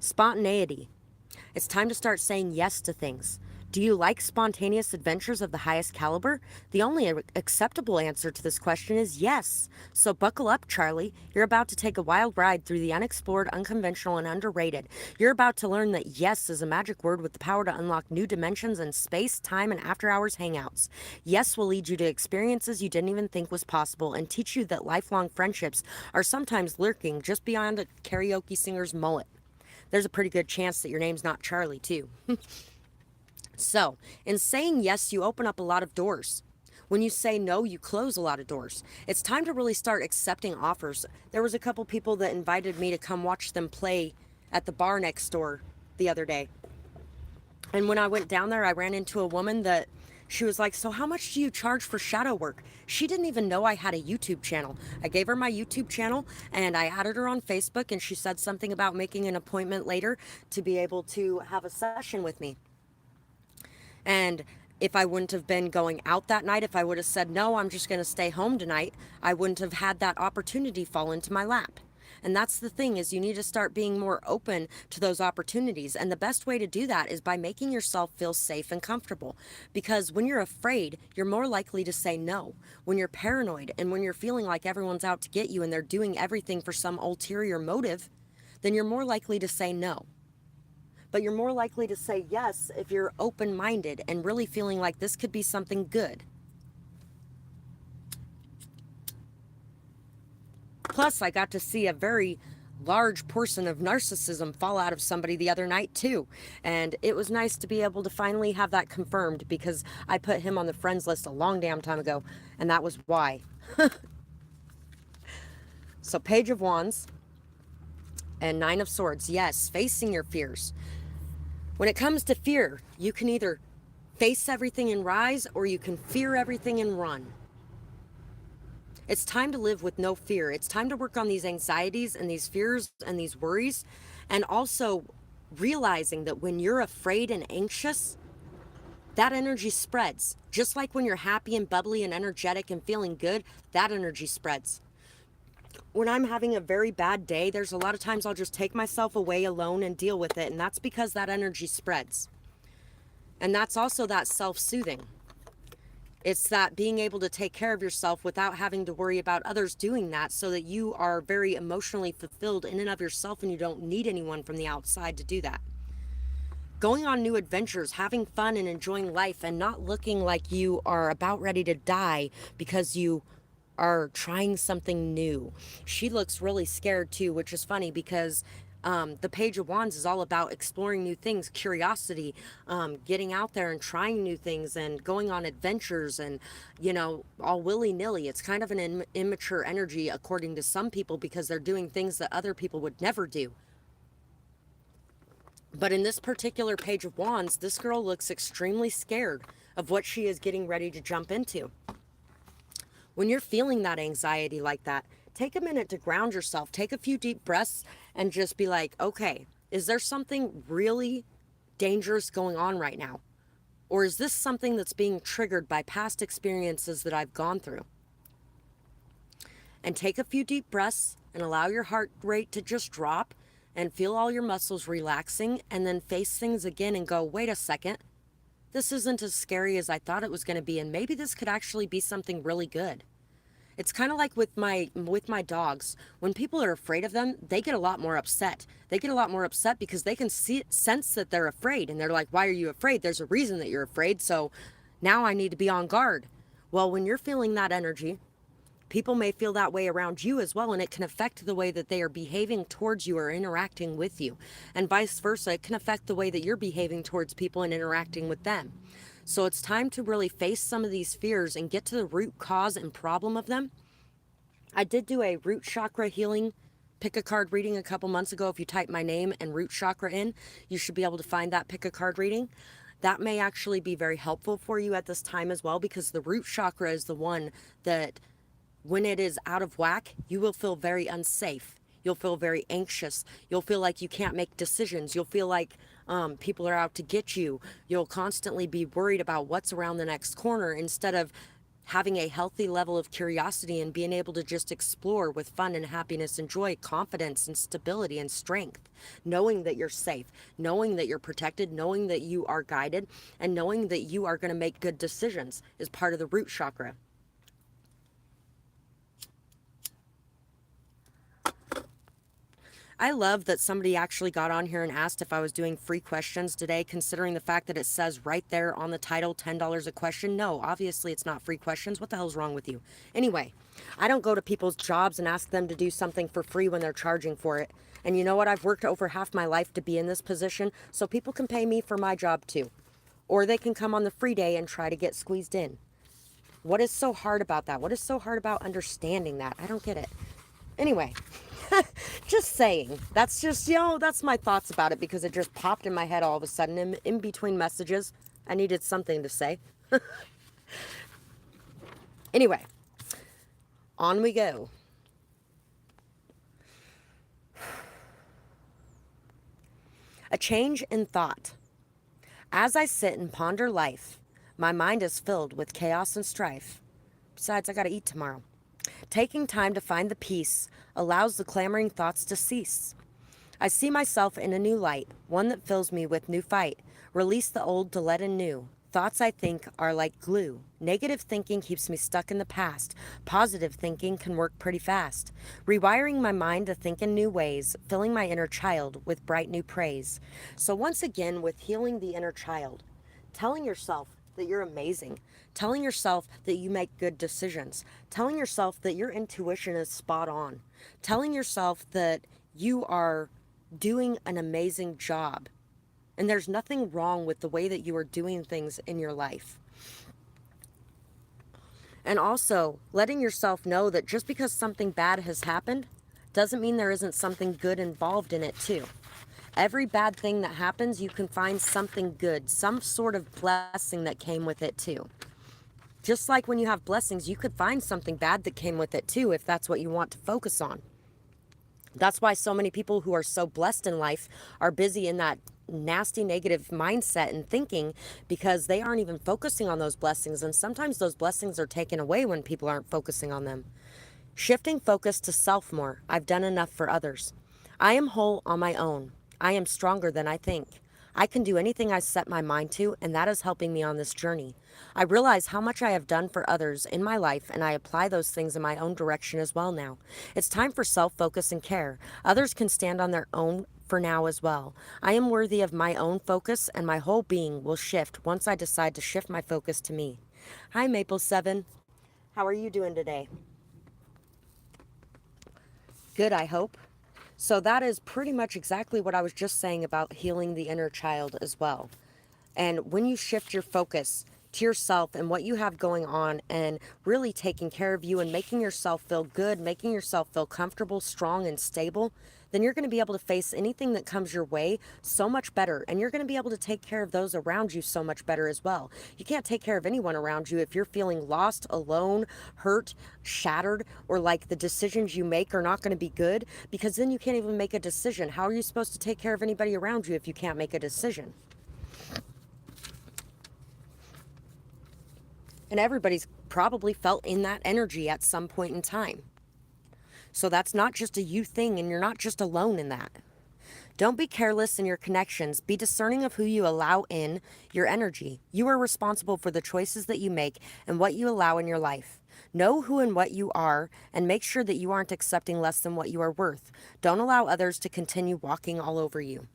Spontaneity. It's time to start saying yes to things. Do you like spontaneous adventures of the highest caliber? The only acceptable answer to this question is yes. So buckle up, Charlie. You're about to take a wild ride through the unexplored, unconventional, and underrated. You're about to learn that yes is a magic word with the power to unlock new dimensions in space, time, and after-hours hangouts. Yes will lead you to experiences you didn't even think was possible and teach you that lifelong friendships are sometimes lurking just beyond a karaoke singer's mullet. There's a pretty good chance that your name's not Charlie, too. So, in saying yes, you open up a lot of doors. When you say no, you close a lot of doors. It's time to really start accepting offers. There was a couple people that invited me to come watch them play at the bar next door the other day. And when I went down there, I ran into a woman that she was like, "So how much do you charge for shadow work?" She didn't even know I had a YouTube channel. I gave her my YouTube channel and I added her on Facebook, and she said something about making an appointment later to be able to have a session with me. And if I wouldn't have been going out that night, if I would have said, "No, I'm just going to stay home tonight," I wouldn't have had that opportunity fall into my lap. And that's the thing, is you need to start being more open to those opportunities. And the best way to do that is by making yourself feel safe and comfortable. Because when you're afraid, you're more likely to say no. When you're paranoid and when you're feeling like everyone's out to get you and they're doing everything for some ulterior motive, then you're more likely to say no. But you're more likely to say yes if you're open-minded and really feeling like this could be something good. Plus, I got to see a very large portion of narcissism fall out of somebody the other night too. And it was nice to be able to finally have that confirmed, because I put him on the friends list a long damn time ago, and that was why. So Page of Wands and Nine of Swords. Yes, facing your fears. When it comes to fear, you can either face everything and rise, or you can fear everything and run. It's time to live with no fear. It's time to work on these anxieties and these fears and these worries, and also realizing that when you're afraid and anxious, that energy spreads. Just like when you're happy and bubbly and energetic and feeling good, that energy spreads. When I'm having a very bad day, there's a lot of times I'll just take myself away alone and deal with it, and that's because that energy spreads. And that's also that self-soothing. It's that being able to take care of yourself without having to worry about others doing that, so that you are very emotionally fulfilled in and of yourself and you don't need anyone from the outside to do that. Going on new adventures, having fun and enjoying life, and not looking like you are about ready to die because you are trying something new. She looks really scared too, which is funny because the Page of Wands is all about exploring new things, curiosity, getting out there and trying new things and going on adventures and, all willy-nilly. It's kind of an immature energy according to some people, because they're doing things that other people would never do. But in this particular Page of Wands, this girl looks extremely scared of what she is getting ready to jump into. When you're feeling that anxiety like that, take a minute to ground yourself. Take a few deep breaths and just be like, okay, is there something really dangerous going on right now? Or is this something that's being triggered by past experiences that I've gone through? And take a few deep breaths and allow your heart rate to just drop and feel all your muscles relaxing, and then face things again and go, wait a second. This isn't as scary as I thought it was going to be, and maybe this could actually be something really good. It's kind of like with my dogs. When people are afraid of them, they get a lot more upset. They get a lot more upset because they can sense that they're afraid, and they're like, why are you afraid? There's a reason that you're afraid, so now I need to be on guard. Well, when you're feeling that energy, people may feel that way around you as well, and it can affect the way that they are behaving towards you or interacting with you. And vice versa, it can affect the way that you're behaving towards people and interacting with them. So it's time to really face some of these fears and get to the root cause and problem of them. I did do a root chakra healing pick a card reading a couple months ago. If you type my name and root chakra in, you should be able to find that pick a card reading. That may actually be very helpful for you at this time as well, because the root chakra is the one that, when it is out of whack, you will feel very unsafe. You'll feel very anxious. You'll feel like you can't make decisions. You'll feel like people are out to get you. You'll constantly be worried about what's around the next corner, instead of having a healthy level of curiosity and being able to just explore with fun and happiness and joy, confidence and stability and strength, knowing that you're safe, knowing that you're protected, knowing that you are guided, and knowing that you are going to make good decisions is part of the root chakra. I love that somebody actually got on here and asked if I was doing free questions today, considering the fact that it says right there on the title, $10 a question. No, obviously it's not free questions. What the hell's wrong with you? Anyway, I don't go to people's jobs and ask them to do something for free when they're charging for it. And you know what? I've worked over half my life to be in this position, so people can pay me for my job too. Or they can come on the free day and try to get squeezed in. What is so hard about that? What is so hard about understanding that? I don't get it. Anyway, just saying. That's just, that's my thoughts about it because it just popped in my head all of a sudden in between messages. I needed something to say. Anyway, on we go. A change in thought. As I sit and ponder life, my mind is filled with chaos and strife. Besides, I gotta eat tomorrow. Taking time to find the peace allows the clamoring thoughts to cease. I see myself in a new light, one that fills me with new fight. Release the old to let in new. Thoughts I think are like glue. Negative thinking keeps me stuck in the past. Positive thinking can work pretty fast. Rewiring my mind to think in new ways, filling my inner child with bright new praise. So once again, with healing the inner child, telling yourself that you're amazing, telling yourself that you make good decisions, telling yourself that your intuition is spot on, telling yourself that you are doing an amazing job. And there's nothing wrong with the way that you are doing things in your life. And also letting yourself know that just because something bad has happened doesn't mean there isn't something good involved in it too. Every bad thing that happens, you can find something good, some sort of blessing that came with it too. Just like when you have blessings, you could find something bad that came with it too if that's what you want to focus on. That's why so many people who are so blessed in life are busy in that nasty negative mindset and thinking because they aren't even focusing on those blessings. And sometimes those blessings are taken away when people aren't focusing on them. Shifting focus to self more. I've done enough for others. I am whole on my own. I am stronger than I think. I can do anything I set my mind to, and that is helping me on this journey. I realize how much I have done for others in my life, and I apply those things in my own direction as well now. It's time for self-focus and care. Others can stand on their own for now as well. I am worthy of my own focus, and my whole being will shift once I decide to shift my focus to me. Hi, Maple7. How are you doing today? Good, I hope. So that is pretty much exactly what I was just saying about healing the inner child as well. And when you shift your focus to yourself and what you have going on and really taking care of you and making yourself feel good, making yourself feel comfortable, strong, and stable, then you're going to be able to face anything that comes your way so much better. And you're going to be able to take care of those around you so much better as well. You can't take care of anyone around you if you're feeling lost, alone, hurt, shattered, or like the decisions you make are not going to be good, because then you can't even make a decision. How are you supposed to take care of anybody around you if you can't make a decision? And everybody's probably felt in that energy at some point in time. So that's not just a you thing, and you're not just alone in that. Don't be careless in your connections. Be discerning of who you allow in your energy. You are responsible for the choices that you make and what you allow in your life. Know who and what you are, and make sure that you aren't accepting less than what you are worth. Don't allow others to continue walking all over you.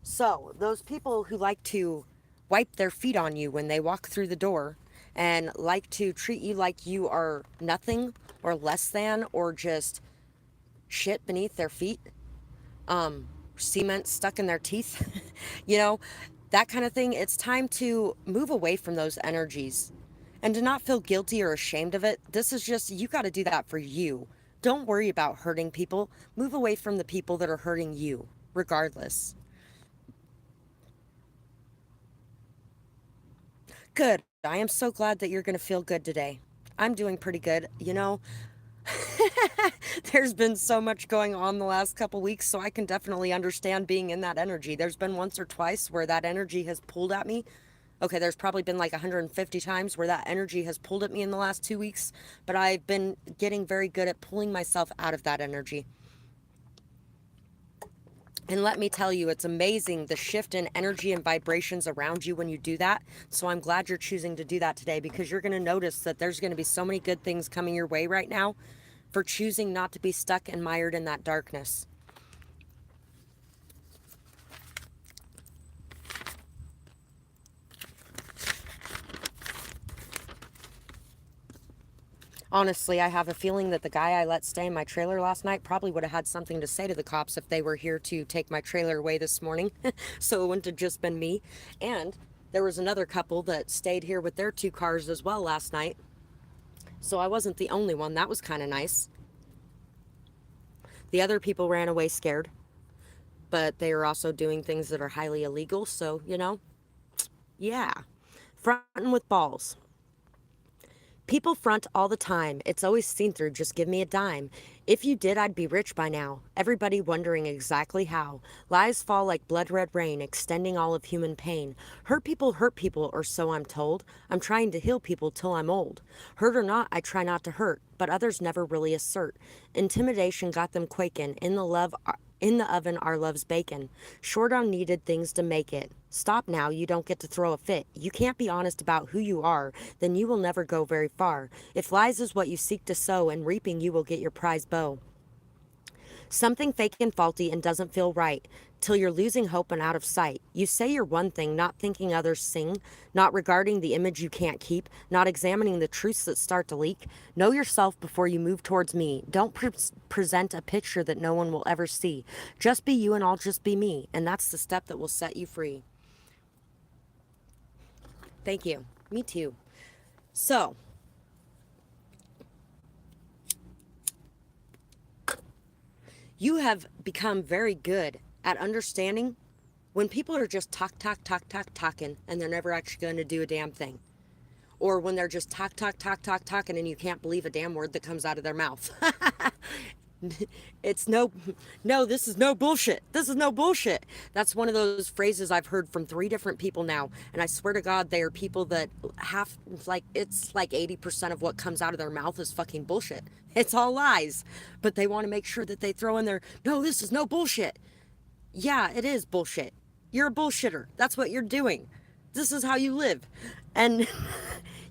So, those people who like to wipe their feet on you when they walk through the door and like to treat you like you are nothing or less than or just shit beneath their feet, cement stuck in their teeth, that kind of thing. It's time to move away from those energies and to not feel guilty or ashamed of it. This is just, you got to do that for you. Don't worry about hurting people. Move away from the people that are hurting you, regardless. Good. I am so glad that you're going to feel good today. I'm doing pretty good. There's been so much going on the last couple weeks, so I can definitely understand being in that energy. There's been once or twice where that energy has pulled at me. Okay, there's probably been like 150 times where that energy has pulled at me in the last 2 weeks, but I've been getting very good at pulling myself out of that energy. And let me tell you, it's amazing the shift in energy and vibrations around you when you do that. So I'm glad you're choosing to do that today, because you're going to notice that there's going to be so many good things coming your way right now for choosing not to be stuck and mired in that darkness. Honestly, I have a feeling that the guy I let stay in my trailer last night probably would have had something to say to the cops if they were here to take my trailer away this morning. So it wouldn't have just been me. And there was another couple that stayed here with their two cars as well last night. So I wasn't the only one. That was kind of nice. The other people ran away scared, but they are also doing things that are highly illegal. So, yeah. Fronting with balls. People front all the time. It's always seen through. Just give me a dime. If you did, I'd be rich by now. Everybody wondering exactly how. Lies fall like blood red rain, extending all of human pain. Hurt people, or so I'm told. I'm trying to heal people till I'm old. Hurt or not, I try not to hurt, but others never really assert. Intimidation got them quaking. In the oven, our love's bacon. Short on needed things to make it. Stop now, you don't get to throw a fit. You can't be honest about who you are, then you will never go very far. If lies is what you seek to sow, and reaping you will get your prize bow. Something fake and faulty and doesn't feel right, till you're losing hope and out of sight. You say you're one thing, not thinking others sing, not regarding the image you can't keep, not examining the truths that start to leak. Know yourself before you move towards me. Don't present a picture that no one will ever see. Just be you and I'll just be me, and that's the step that will set you free. Thank you. Me too. So, you have become very good at understanding when people are just talking and they're never actually going to do a damn thing. Or when they're just talking and you can't believe a damn word that comes out of their mouth. It's no, this is no bullshit. This is no bullshit. That's one of those phrases I've heard from 3 different people now. And I swear to God, they are people that it's like 80% of what comes out of their mouth is fucking bullshit. It's all lies. But they want to make sure that they throw in there, no, this is no bullshit. Yeah, it is bullshit. You're a bullshitter. That's what you're doing. This is how you live. And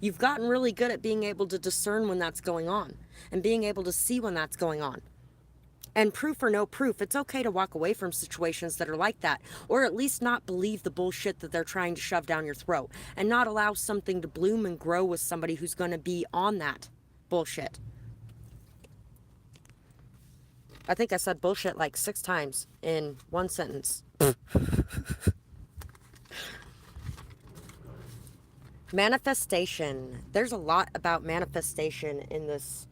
you've gotten really good at being able to discern when that's going on and being able to see when that's going on. And proof or no proof, it's okay to walk away from situations that are like that, or at least not believe the bullshit that they're trying to shove down your throat, and not allow something to bloom and grow with somebody who's going to be on that bullshit. I think I said bullshit like 6 times in one sentence. Manifestation. There's a lot about manifestation in this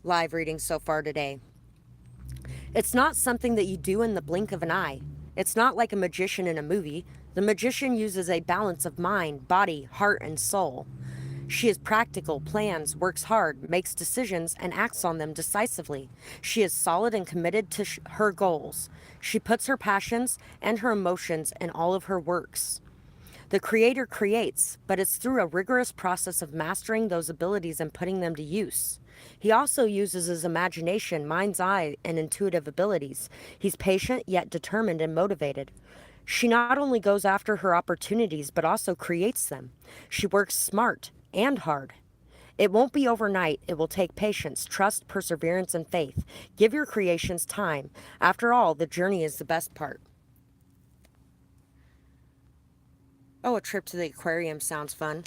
live reading so far today. It's not something that you do in the blink of an eye. It's not like a magician in a movie. The magician uses a balance of mind, body, heart, and soul. She is practical, plans, works hard, makes decisions, and acts on them decisively. She is solid and committed to her goals. She puts her passions and her emotions in all of her works. The creator creates, but it's through a rigorous process of mastering those abilities and putting them to use. He also uses his imagination, mind's eye, and intuitive abilities. He's patient yet determined and motivated. She not only goes after her opportunities, but also creates them. She works smart and hard. It won't be overnight. It will take patience, trust, perseverance, and faith. Give your creations time. After all, the journey is the best part. Oh, a trip to the aquarium sounds fun.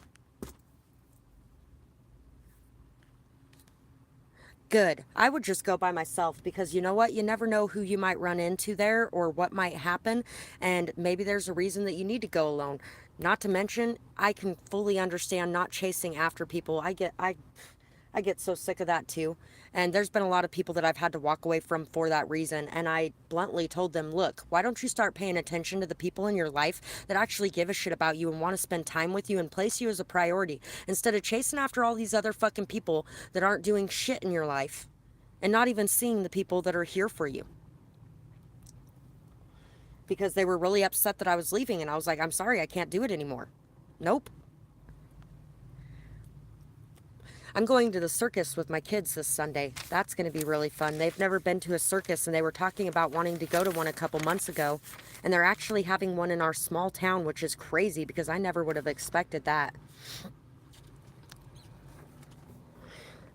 Good. I would just go by myself because you know what? You never know who you might run into there or what might happen. And maybe there's a reason that you need to go alone. Not to mention, I can fully understand not chasing after people. I get so sick of that too. And there's been a lot of people that I've had to walk away from for that reason. And I bluntly told them, look, why don't you start paying attention to the people in your life that actually give a shit about you and want to spend time with you and place you as a priority instead of chasing after all these other fucking people that aren't doing shit in your life and not even seeing the people that are here for you. Because they were really upset that I was leaving and I was like, I'm sorry, I can't do it anymore. Nope. I'm going to the circus with my kids this Sunday. That's going to be really fun. They've never been to a circus, and they were talking about wanting to go to one a couple months ago. And they're actually having one in our small town, which is crazy because I never would have expected that.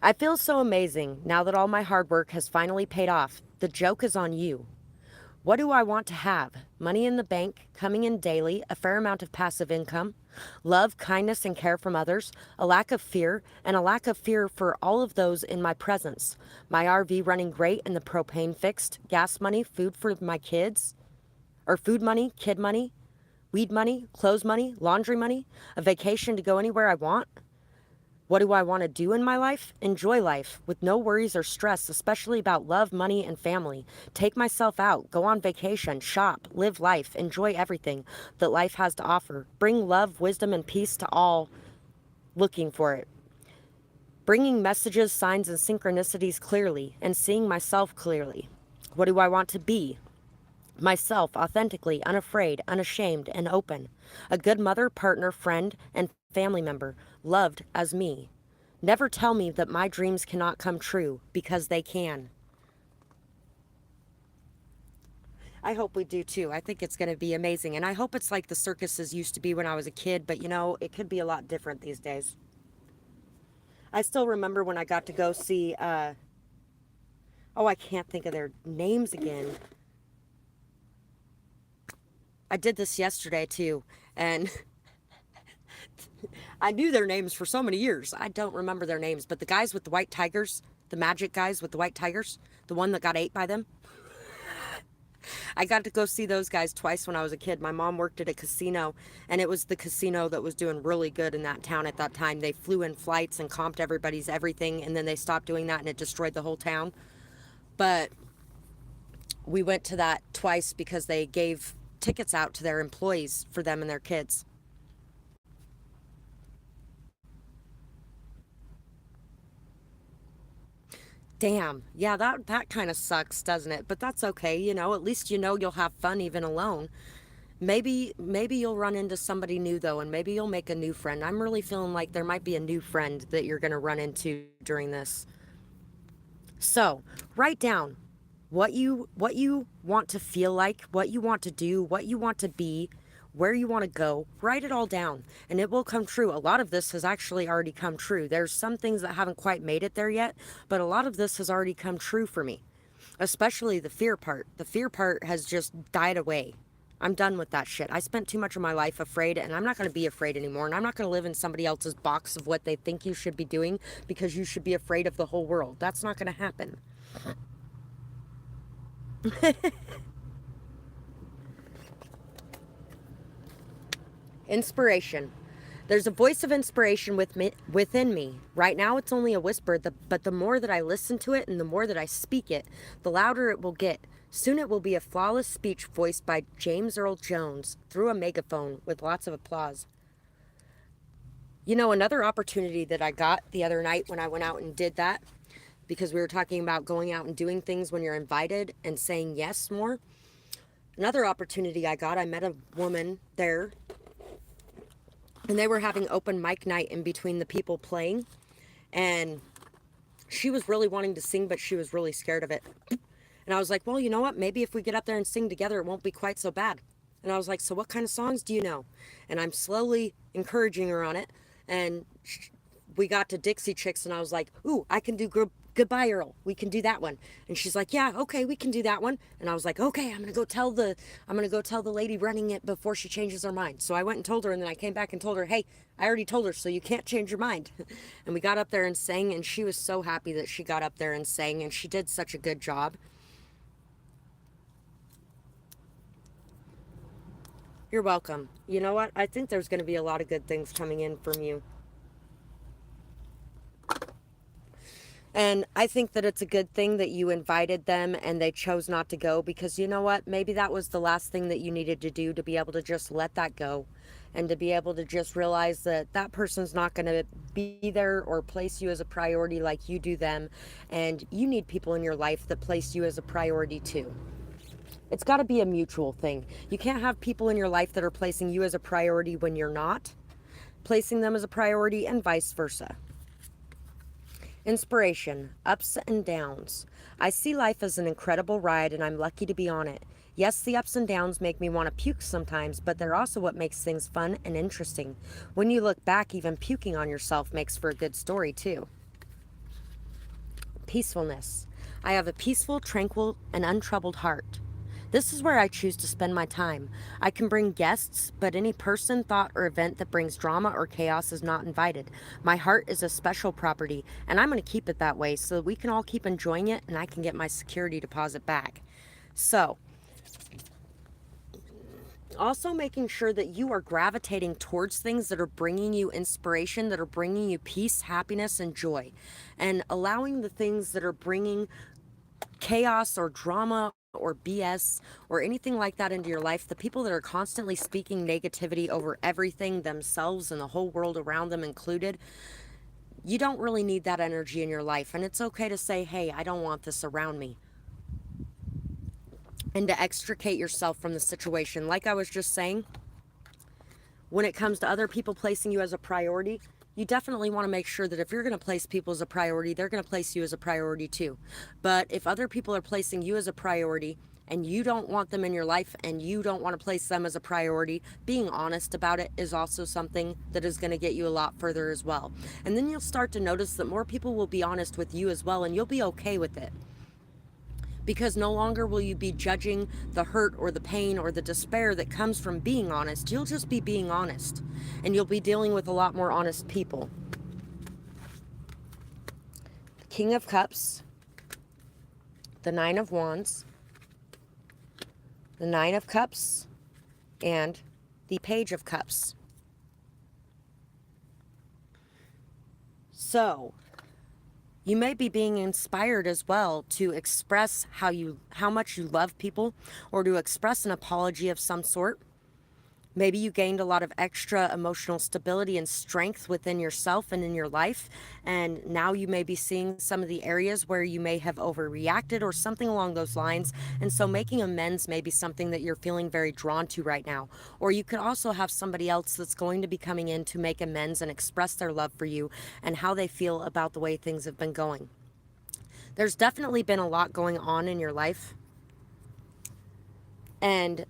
I feel so amazing now that all my hard work has finally paid off. The joke is on you. What do I want to have? Money in the bank, coming in daily, a fair amount of passive income, love, kindness, and care from others, a lack of fear, and a lack of fear for all of those in my presence. My RV running great and the propane fixed, gas money, food for my kids, or food money, kid money, weed money, clothes money, laundry money, a vacation to go anywhere I want. What do I want to do in my life? Enjoy life with no worries or stress, especially about love, money, and family. Take myself out, go on vacation, shop, live life, enjoy everything that life has to offer. Bring love, wisdom, and peace to all looking for it. Bringing messages, signs, and synchronicities clearly, and seeing myself clearly. What do I want to be? Myself, authentically, unafraid, unashamed, and open. A good mother, partner, friend, and family member, loved as me. Never tell me that my dreams cannot come true, because they can. I hope we do too. I think it's going to be amazing. And I hope it's like the circuses used to be when I was a kid, but you know, it could be a lot different these days. I still remember when I got to go see, I can't think of their names again. I did this yesterday too, and I knew their names for so many years. I don't remember their names, but the guys with the white tigers, the magic guys with the white tigers, the one that got ate by them. I got to go see those guys twice when I was a kid. My mom worked at a casino, and it was the casino that was doing really good in that town at that time. They flew in flights and comped everybody's everything, and then they stopped doing that, and it destroyed the whole town. But we went to that twice because they gave tickets out to their employees for them and their kids. Damn. Yeah, that kind of sucks, doesn't it? But that's okay, you know, at least you know you'll have fun even alone. Maybe you'll run into somebody new though, and maybe you'll make a new friend. I'm really feeling like there might be a new friend that you're going to run into during this. So, write down what you want to feel like, what you want to do, what you want to be, where you want to go. Write it all down and it will come true. A lot of this has actually already come true. There's some things that haven't quite made it there yet, but a lot of this has already come true for me. Especially the fear part. The fear part has just died away. I'm done with that shit. I spent too much of my life afraid, and I'm not going to be afraid anymore. And I'm not going to live in somebody else's box of what they think you should be doing because you should be afraid of the whole world. That's not going to happen. Inspiration. There's a voice of inspiration within me. Right now it's only a whisper, but the more that I listen to it and the more that I speak it, the louder it will get. Soon it will be a flawless speech voiced by James Earl Jones through a megaphone with lots of applause. You know, another opportunity that I got the other night when I went out and did that, because we were talking about going out and doing things when you're invited and saying yes more. Another opportunity I got, I met a woman there, and they were having open mic night in between the people playing, and she was really wanting to sing, but she was really scared of it. And I was like, well, you know what? Maybe if we get up there and sing together, it won't be quite so bad. And I was like, so what kind of songs do you know? And I'm slowly encouraging her on it. And we got to Dixie Chicks, and I was like, ooh, I can do Goodbye Earl. We can do that one. And she's like, yeah, okay, we can do that one. And I was like, okay, I'm gonna go tell the lady running it before she changes her mind. So I went and told her, and then I came back and told her, hey, I already told her, so you can't change your mind. And we got up there and sang, and she was so happy that she got up there and sang, and she did such a good job. You're welcome. You know what? I think there's going to be a lot of good things coming in from you. And I think that it's a good thing that you invited them and they chose not to go, because you know what? Maybe that was the last thing that you needed to do, to be able to just let that go and to be able to just realize that that person's not going to be there or place you as a priority like you do them. And you need people in your life that place you as a priority too. It's got to be a mutual thing. You can't have people in your life that are placing you as a priority when you're not placing them as a priority, and vice versa. Inspiration, ups and downs. I see life as an incredible ride, and I'm lucky to be on it. Yes, the ups and downs make me want to puke sometimes, but they're also what makes things fun and interesting. When you look back, even puking on yourself makes for a good story too. Peacefulness. I have a peaceful, tranquil, and untroubled heart. This is where I choose to spend my time. I can bring guests, but any person, thought, or event that brings drama or chaos is not invited. My heart is a special property, and I'm going to keep it that way so that we can all keep enjoying it and I can get my security deposit back. So, also making sure that you are gravitating towards things that are bringing you inspiration, that are bringing you peace, happiness, and joy, and allowing the things that are bringing chaos or drama or BS or anything like that into your life, the people that are constantly speaking negativity over everything, themselves and the whole world around them included, you don't really need that energy in your life. And it's okay to say, hey, I don't want this around me. And to extricate yourself from the situation. Like I was just saying, when it comes to other people placing you as a priority, you definitely want to make sure that if you're going to place people as a priority, they're going to place you as a priority too. But if other people are placing you as a priority and you don't want them in your life and you don't want to place them as a priority, being honest about it is also something that is going to get you a lot further as well. And then you'll start to notice that more people will be honest with you as well, and you'll be okay with it. Because no longer will you be judging the hurt or the pain or the despair that comes from being honest. You'll just be being honest. And you'll be dealing with a lot more honest people. The King of Cups, the Nine of Wands, the Nine of Cups, and the Page of Cups. So, you may be being inspired as well to express how much you love people, or to express an apology of some sort. Maybe you gained a lot of extra emotional stability and strength within yourself and in your life, and now you may be seeing some of the areas where you may have overreacted or something along those lines, and so making amends may be something that you're feeling very drawn to right now. Or you could also have somebody else that's going to be coming in to make amends and express their love for you and how they feel about the way things have been going. There's definitely been a lot going on in your life, and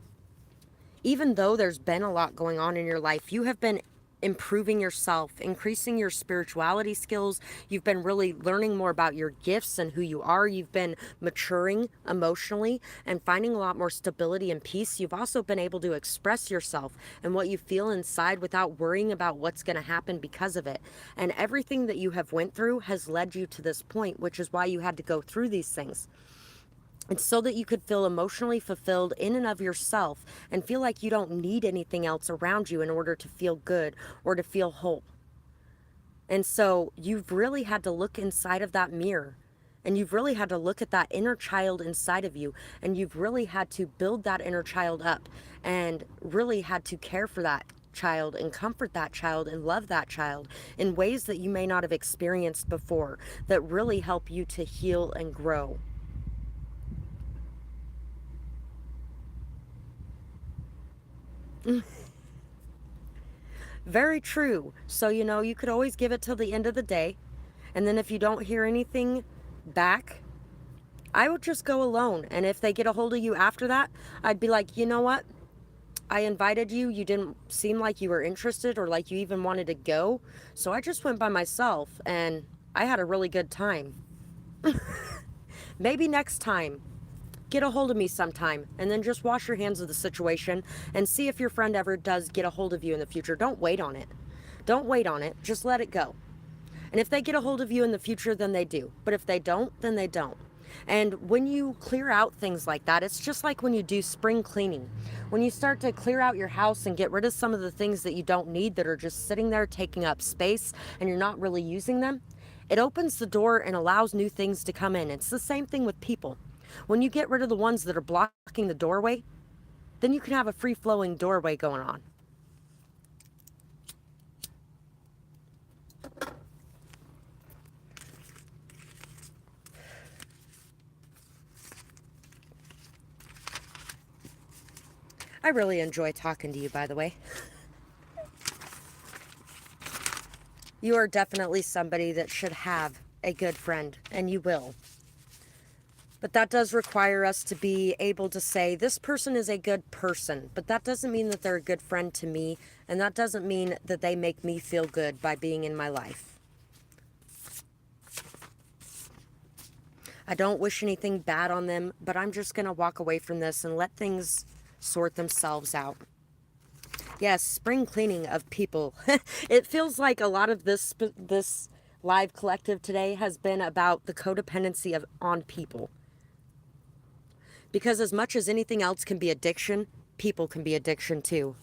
even though there's been a lot going on in your life, you have been improving yourself, increasing your spirituality skills. You've been really learning more about your gifts and who you are. You've been maturing emotionally and finding a lot more stability and peace. You've also been able to express yourself and what you feel inside without worrying about what's going to happen because of it. And everything that you have went through has led you to this point, which is why you had to go through these things. It's so that you could feel emotionally fulfilled in and of yourself and feel like you don't need anything else around you in order to feel good or to feel whole. And so you've really had to look inside of that mirror, and you've really had to look at that inner child inside of you, and you've really had to build that inner child up and really had to care for that child and comfort that child and love that child in ways that you may not have experienced before, that really help you to heal and grow. Very true. So, you could always give it till the end of the day. And then if you don't hear anything back, I would just go alone. And if they get a hold of you after that, I'd be like, you know what? I invited you. You didn't seem like you were interested or like you even wanted to go. So I just went by myself and I had a really good time. Maybe next time, get a hold of me sometime, and then just wash your hands of the situation and see if your friend ever does get a hold of you in the future. Don't wait on it. Don't wait on it. Just let it go. And if they get a hold of you in the future, then they do. But if they don't, then they don't. And when you clear out things like that, it's just like when you do spring cleaning. When you start to clear out your house and get rid of some of the things that you don't need that are just sitting there taking up space and you're not really using them, it opens the door and allows new things to come in. It's the same thing with people. When you get rid of the ones that are blocking the doorway, then you can have a free-flowing doorway going on. I really enjoy talking to you, by the way. You are definitely somebody that should have a good friend, and you will. But that does require us to be able to say, this person is a good person, but that doesn't mean that they're a good friend to me, and that doesn't mean that they make me feel good by being in my life. I don't wish anything bad on them, but I'm just going to walk away from this and let things sort themselves out. Yes, spring cleaning of people. It feels like a lot of this live collective today has been about the codependency on people. Because as much as anything else can be addiction, people can be addiction too.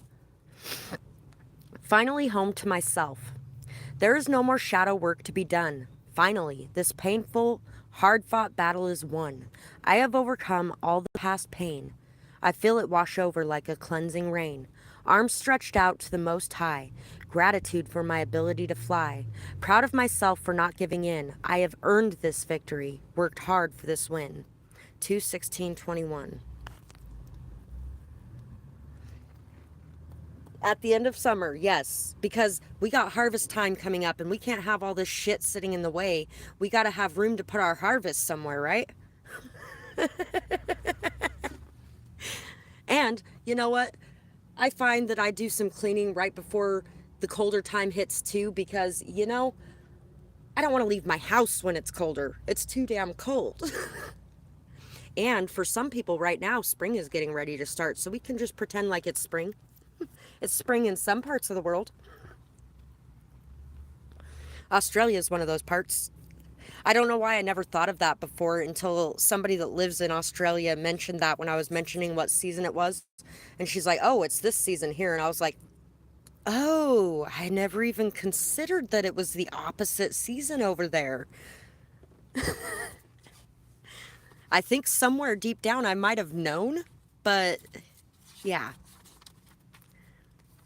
Finally home to myself. There is no more shadow work to be done. Finally, this painful, hard-fought battle is won. I have overcome all the past pain. I feel it wash over like a cleansing rain. Arms stretched out to the Most High. Gratitude for my ability to fly. Proud of myself for not giving in. I have earned this victory. Worked hard for this win. 2/16/21. At the end of summer, yes, because we got harvest time coming up and we can't have all this shit sitting in the way. We got to have room to put our harvest somewhere, right? And you know what? I find that I do some cleaning right before the colder time hits too, because, you know, I don't want to leave my house when it's colder. It's too damn cold. And for some people right now, spring is getting ready to start, so we can just pretend like it's spring. It's spring in some parts of the world. Australia is one of those parts. I don't know why I never thought of that before until somebody that lives in Australia mentioned that when I was mentioning what season it was. And she's like, oh, it's this season here. And I was like, oh, I never even considered that it was the opposite season over there. I think somewhere deep down I might have known, but yeah.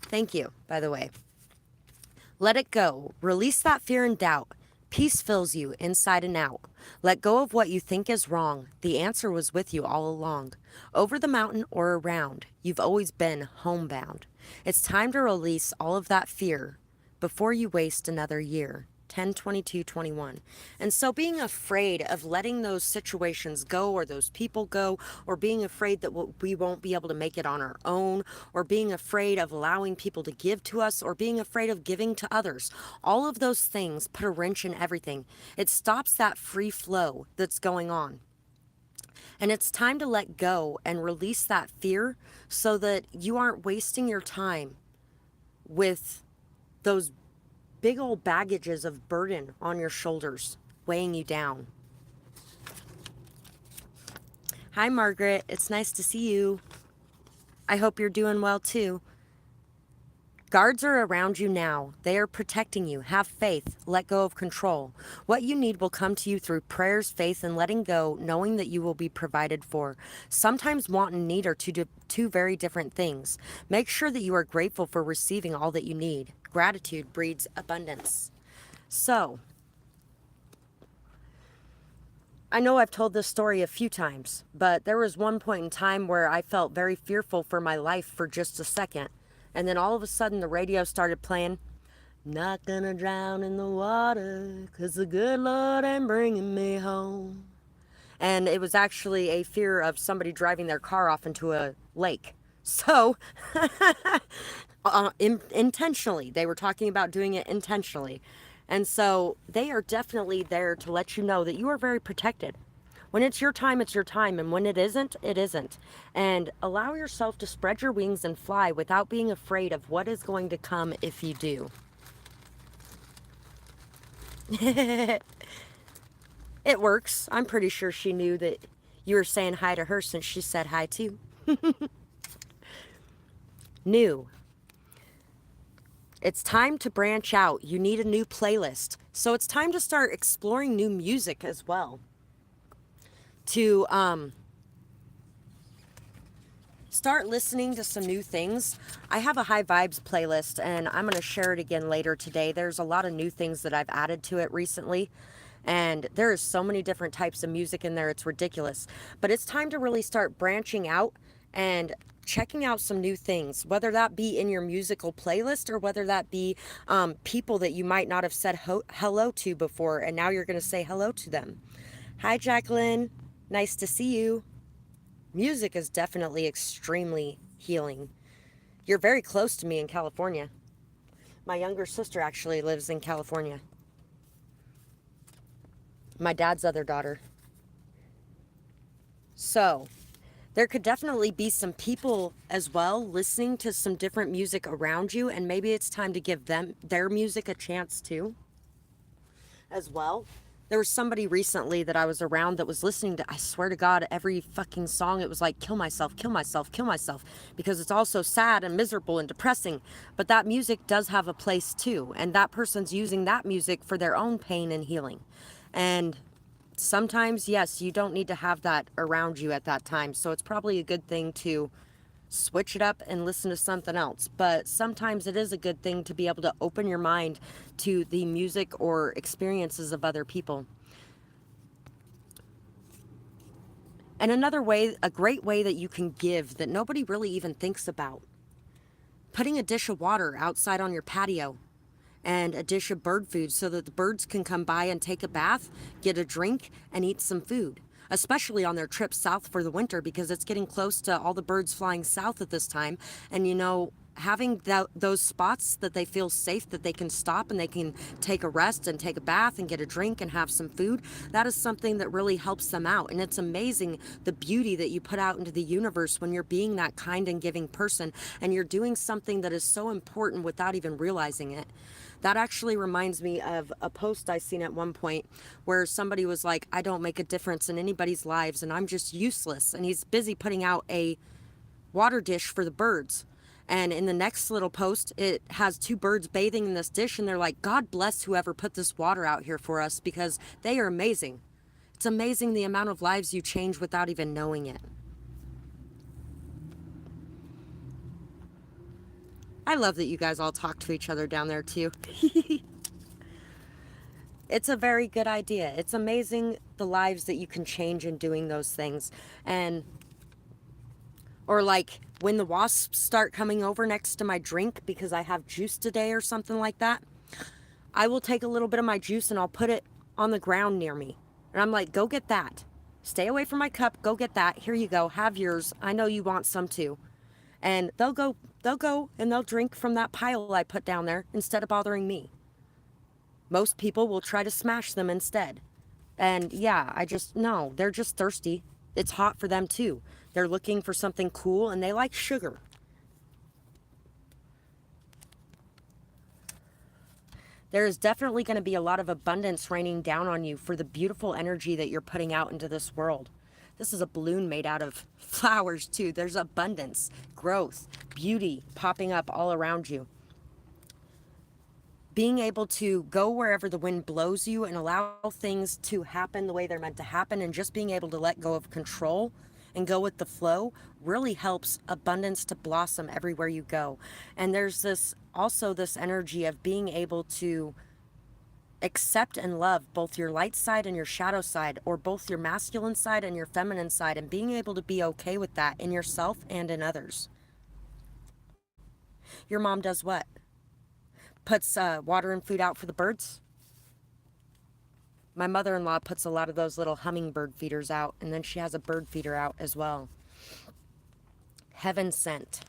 Thank you, by the way. Let it go. Release that fear and doubt. Peace fills you inside and out. Let go of what you think is wrong. The answer was with you all along. Over the mountain or around, you've always been homebound. It's time to release all of that fear before you waste another year. 10/22/21. And so being afraid of letting those situations go or those people go, or being afraid that we won't be able to make it on our own, or being afraid of allowing people to give to us, or being afraid of giving to others, all of those things put a wrench in everything. It stops that free flow that's going on. And it's time to let go and release that fear so that you aren't wasting your time with those big old baggages of burden on your shoulders, weighing you down. Hi, Margaret. It's nice to see you. I hope you're doing well, too. Guards are around you now. They are protecting you. Have faith. Let go of control. What you need will come to you through prayers, faith, and letting go, knowing that you will be provided for. Sometimes want and need are two very different things. Make sure that you are grateful for receiving all that you need. Gratitude breeds abundance. So, I know I've told this story a few times, but there was one point in time where I felt very fearful for my life for just a second. And then all of a sudden the radio started playing, not gonna drown in the water, 'cause the good Lord ain't bringing me home. And it was actually a fear of somebody driving their car off into a lake. So, intentionally, they were talking about doing it intentionally. And so they are definitely there to let you know that you are very protected. When it's your time, it's your time. And when it isn't, it isn't. And allow yourself to spread your wings and fly without being afraid of what is going to come if you do. It works. I'm pretty sure she knew that you were saying hi to her since she said hi too. New. It's time to branch out. You need a new playlist. So it's time to start exploring new music as well. To start listening to some new things. I have a high vibes playlist and I'm going to share it again later today. There's a lot of new things that I've added to it recently. And there is so many different types of music in there. It's ridiculous. But it's time to really start branching out and checking out some new things, whether that be in your musical playlist or whether that be people that you might not have said hello to before, and now you're going to say hello to them. Hi, Jacqueline. Nice to see you. Music is definitely extremely healing. You're very close to me in California. My younger sister actually lives in California. My dad's other daughter. So, there could definitely be some people as well listening to some different music around you, and maybe it's time to give them their music a chance too, as well. There was somebody recently that I was around that was listening to, I swear to God, every fucking song. It was like, kill myself, kill myself, kill myself, because it's all so sad and miserable and depressing. But that music does have a place too, and that person's using that music for their own pain and healing. And sometimes, yes, you don't need to have that around you at that time. So it's probably a good thing to switch it up and listen to something else. But sometimes it is a good thing to be able to open your mind to the music or experiences of other people. And another way, a great way that you can give that nobody really even thinks about, putting a dish of water outside on your patio and a dish of bird food so that the birds can come by and take a bath, get a drink, and eat some food. Especially on their trip south for the winter, because it's getting close to all the birds flying south at this time. And having those spots that they feel safe, that they can stop and they can take a rest and take a bath and get a drink and have some food, that is something that really helps them out. And it's amazing the beauty that you put out into the universe when you're being that kind and giving person, and you're doing something that is so important without even realizing it. That actually reminds me of a post I seen at one point where somebody was like, I don't make a difference in anybody's lives and I'm just useless. And he's busy putting out a water dish for the birds. And in the next little post, it has two birds bathing in this dish, and they're like, God bless whoever put this water out here for us, because they are amazing. It's amazing the amount of lives you change without even knowing it. I love that you guys all talk to each other down there too. It's a very good idea. It's amazing the lives that you can change in doing those things. And or like when the wasps start coming over next to my drink because I have juice today or something like that, I will take a little bit of my juice and I'll put it on the ground near me. And I'm like, go get that. Stay away from my cup. Go get that. Here you go. Have yours. I know you want some too. And they'll go and they'll drink from that pile I put down there instead of bothering me. Most people will try to smash them instead. And yeah, no, they're just thirsty. It's hot for them too. They're looking for something cool and they like sugar. There is definitely going to be a lot of abundance raining down on you for the beautiful energy that you're putting out into this world. This is a balloon made out of flowers too. There's abundance, growth, beauty popping up all around you. Being able to go wherever the wind blows you and allow things to happen the way they're meant to happen, and just being able to let go of control and go with the flow really helps abundance to blossom everywhere you go. And there's this energy of being able to accept and love both your light side and your shadow side, or both your masculine side and your feminine side, and being able to be okay with that in yourself and in others. Your mom does what? Puts water and food out for the birds. My mother-in-law puts a lot of those little hummingbird feeders out, and then she has a bird feeder out as well. Heaven sent.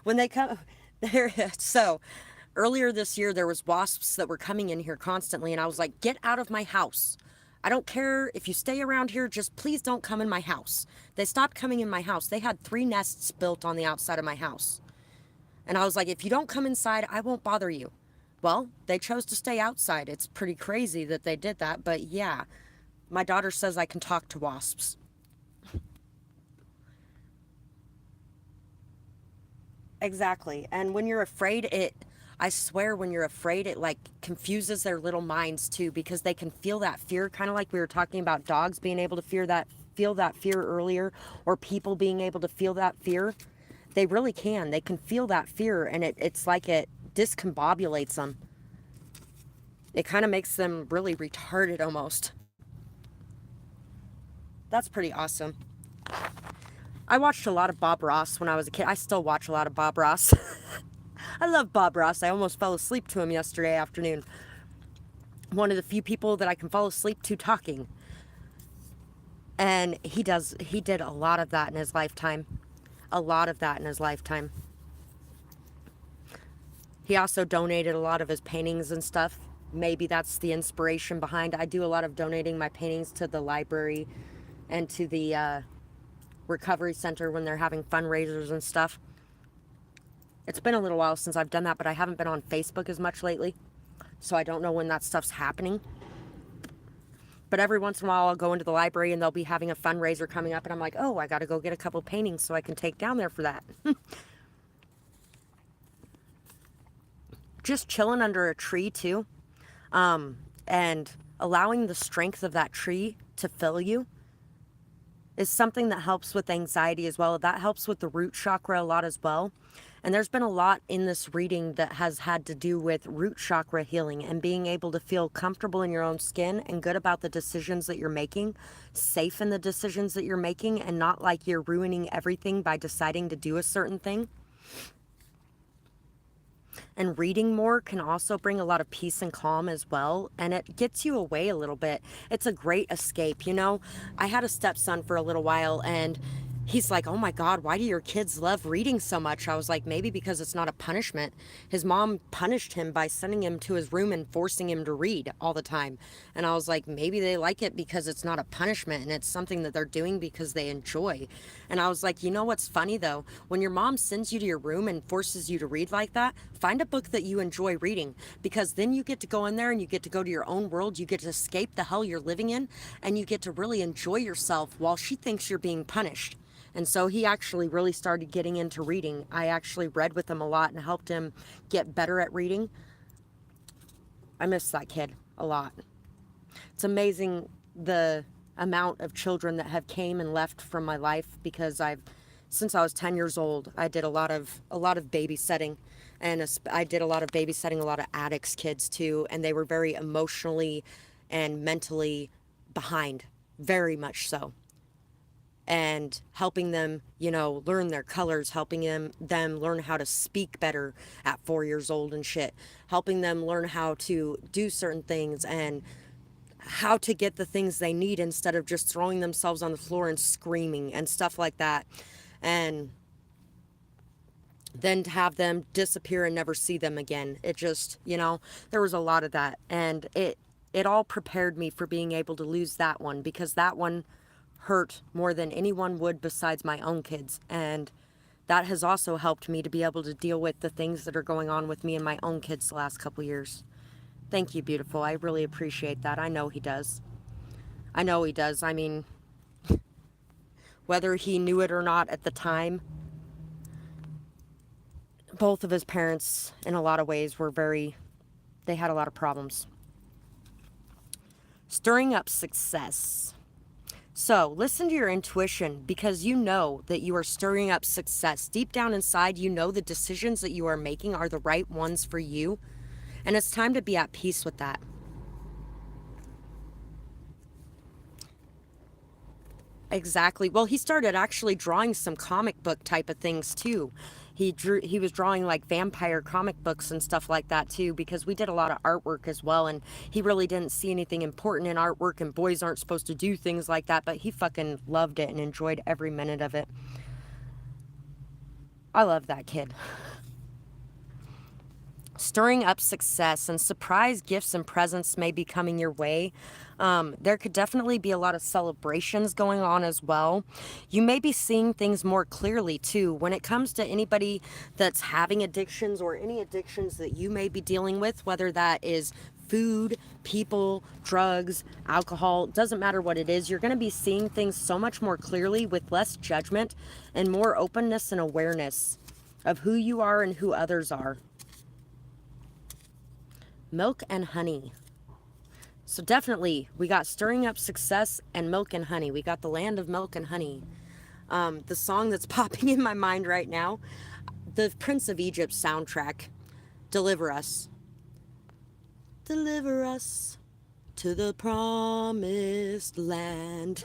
When they come there, so earlier this year there was wasps that were coming in here constantly, and I was like, get out of my house. I don't care if you stay around here, just please don't come in my house. They stopped coming in my house. They had 3 nests built on the outside of my house. And I was like, if you don't come inside, I won't bother you. Well, they chose to stay outside. It's pretty crazy that they did that, but yeah. My daughter says I can talk to wasps. Exactly. And when you're afraid, I swear when you're afraid, it like confuses their little minds too, because they can feel that fear, kind of like we were talking about dogs being able to feel that fear earlier, or people being able to feel that fear. They really can. They can feel that fear, and it's like it discombobulates them. It kind of makes them really retarded almost. That's pretty awesome. I watched a lot of Bob Ross when I was a kid. I still watch a lot of Bob Ross. I love Bob Ross. I almost fell asleep to him yesterday afternoon. One of the few people that I can fall asleep to talking. And he did a lot of that in his lifetime. A lot of that in his lifetime. He also donated a lot of his paintings and stuff maybe that's the inspiration behind. I do a lot of donating my paintings to the library and to the recovery center when they're having fundraisers and stuff. It's been a little while since I've done that, but I haven't been on Facebook as much lately, so I don't know when that stuff's happening. But every once in a while I'll go into the library and they'll be having a fundraiser coming up, and I'm like, oh, I gotta go get a couple paintings so I can take down there for that. Just chilling under a tree too, and allowing the strength of that tree to fill you is something that helps with anxiety as well. That helps with the root chakra a lot as well. And there's been a lot in this reading that has had to do with root chakra healing and being able to feel comfortable in your own skin and good about the decisions that you're making, safe in the decisions that you're making, and not like you're ruining everything by deciding to do a certain thing. And reading more can also bring a lot of peace and calm as well. And it gets you away a little bit. It's a great escape. You know, I had a stepson for a little while, and he's like, oh my God, why do your kids love reading so much? I was like, maybe because it's not a punishment. His mom punished him by sending him to his room and forcing him to read all the time. And I was like, maybe they like it because it's not a punishment and it's something that they're doing because they enjoy. And I was like, you know what's funny though? When your mom sends you to your room and forces you to read like that, find a book that you enjoy reading, because then you get to go in there and you get to go to your own world. You get to escape the hell you're living in, and you get to really enjoy yourself while she thinks you're being punished. And so he actually really started getting into reading. I actually read with him a lot and helped him get better at reading. I miss that kid a lot. It's amazing the amount of children that have came and left from my life, because since I was 10 years old, I did a lot of babysitting, and I did a lot of babysitting a lot of addicts kids too, and they were very emotionally and mentally behind, very much so. And helping them, you know, learn their colors, helping them learn how to speak better at 4 years old and shit, helping them learn how to do certain things and how to get the things they need instead of just throwing themselves on the floor and screaming and stuff like that. And then to have them disappear and never see them again. It just, you know, there was a lot of that. And it all prepared me for being able to lose that one, because that one hurt more than anyone would besides my own kids. And that has also helped me to be able to deal with the things that are going on with me and my own kids the last couple years. Thank you, beautiful. I really appreciate that. I know he does. I know he does. I mean, whether he knew it or not at the time, both of his parents in a lot of ways were they had a lot of problems. Stirring up success. So listen to your intuition, because you know that you are stirring up success. Deep down inside, you know the decisions that you are making are the right ones for you. And it's time to be at peace with that. Exactly. Well, he started actually drawing some comic book type of things too. He was drawing like vampire comic books and stuff like that too, because we did a lot of artwork as well, and he really didn't see anything important in artwork, and boys aren't supposed to do things like that, but he fucking loved it and enjoyed every minute of it. I love that kid. Stirring up success, and surprise gifts and presents may be coming your way. There could definitely be a lot of celebrations going on as well. You may be seeing things more clearly too. When it comes to anybody that's having addictions, or any addictions that you may be dealing with, whether that is food, people, drugs, alcohol, doesn't matter what it is, you're going to be seeing things so much more clearly with less judgment and more openness and awareness of who you are and who others are. Milk and honey. So definitely we got stirring up success and milk and honey. We got the land of milk and honey. The song that's popping in my mind right now, the Prince of Egypt soundtrack, Deliver Us. Deliver us to the promised land.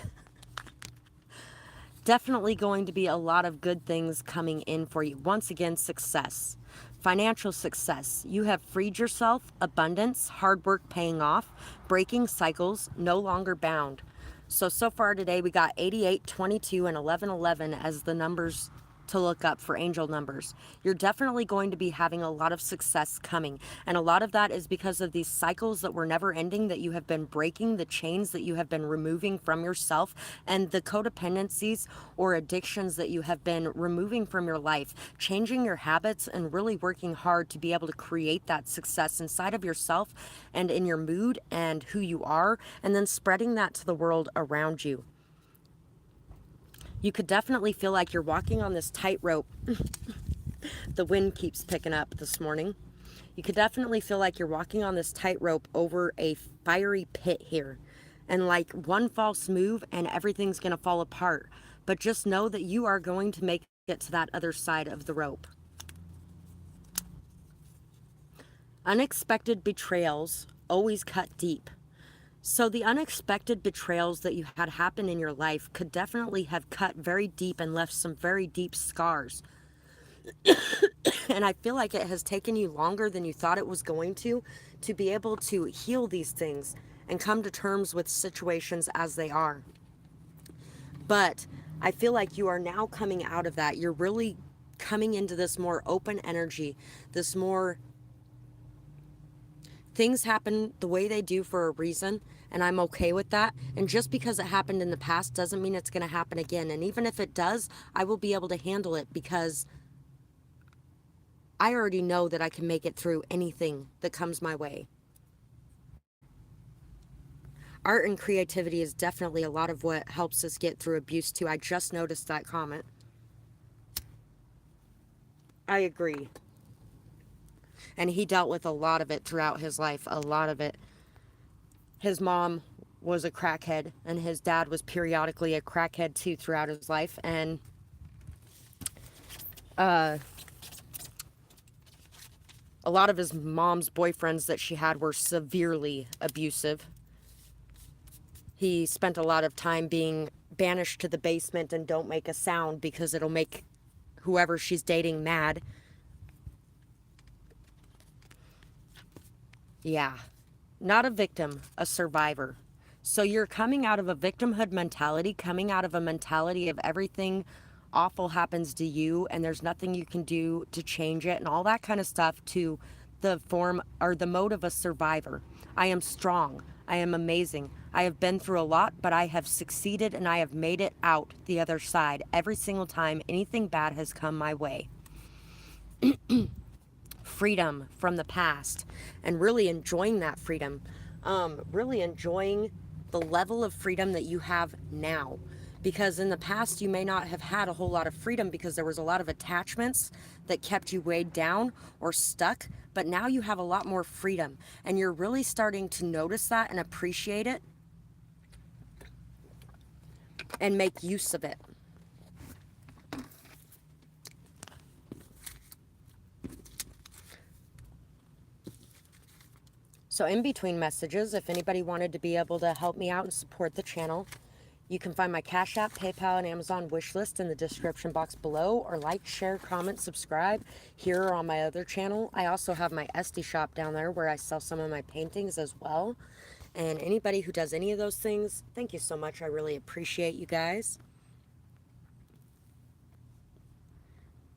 Definitely going to be a lot of good things coming in for you. Once again, success. Financial success. You have freed yourself, abundance, hard work paying off, breaking cycles, no longer bound. So far today we got 88, 22, and 1111 as the numbers to look up for angel numbers. You're definitely going to be having a lot of success coming. And a lot of that is because of these cycles that were never ending, that you have been breaking, the chains that you have been removing from yourself, and the codependencies or addictions that you have been removing from your life, changing your habits and really working hard to be able to create that success inside of yourself and in your mood and who you are, and then spreading that to the world around you. You could definitely feel like you're walking on this tightrope. The wind keeps picking up this morning. You could definitely feel like you're walking on this tightrope over a fiery pit here. And like one false move and everything's going to fall apart. But just know that you are going to make it to that other side of the rope. Unexpected betrayals always cut deep. So the unexpected betrayals that you had happen in your life could definitely have cut very deep and left some very deep scars. And I feel like it has taken you longer than you thought it was going to be able to heal these things and come to terms with situations as they are. But I feel like you are now coming out of that. You're really coming into this more open energy, this more things happen the way they do for a reason, and I'm okay with that. And just because it happened in the past doesn't mean it's going to happen again. And even if it does, I will be able to handle it because I already know that I can make it through anything that comes my way. Art and creativity is definitely a lot of what helps us get through abuse too. I just noticed that comment. I agree. And he dealt with a lot of it throughout his life, a lot of it. His mom was a crackhead, and his dad was periodically a crackhead too throughout his life. And a lot of his mom's boyfriends that she had were severely abusive. He spent a lot of time being banished to the basement and don't make a sound because it'll make whoever she's dating mad. Yeah, not a victim, a survivor. So you're coming out of a victimhood mentality, coming out of a mentality of everything awful happens to you and there's nothing you can do to change it and all that kind of stuff, to the form or the mode of a survivor. I am strong. I am amazing. I have been through a lot, but I have succeeded and I have made it out the other side every single time anything bad has come my way. Freedom from the past and really enjoying that freedom. Really enjoying the level of freedom that you have now. Because in the past, you may not have had a whole lot of freedom because there was a lot of attachments that kept you weighed down or stuck. But now you have a lot more freedom and you're really starting to notice that and appreciate it and make use of it. So in between messages, if anybody wanted to be able to help me out and support the channel, you can find my Cash App, PayPal, and Amazon wish list in the description box below, or like, share, comment, subscribe here or on my other channel. I also have my esty shop down there where I sell some of my paintings as well. And anybody who does any of those things, thank you so much. I really appreciate you guys.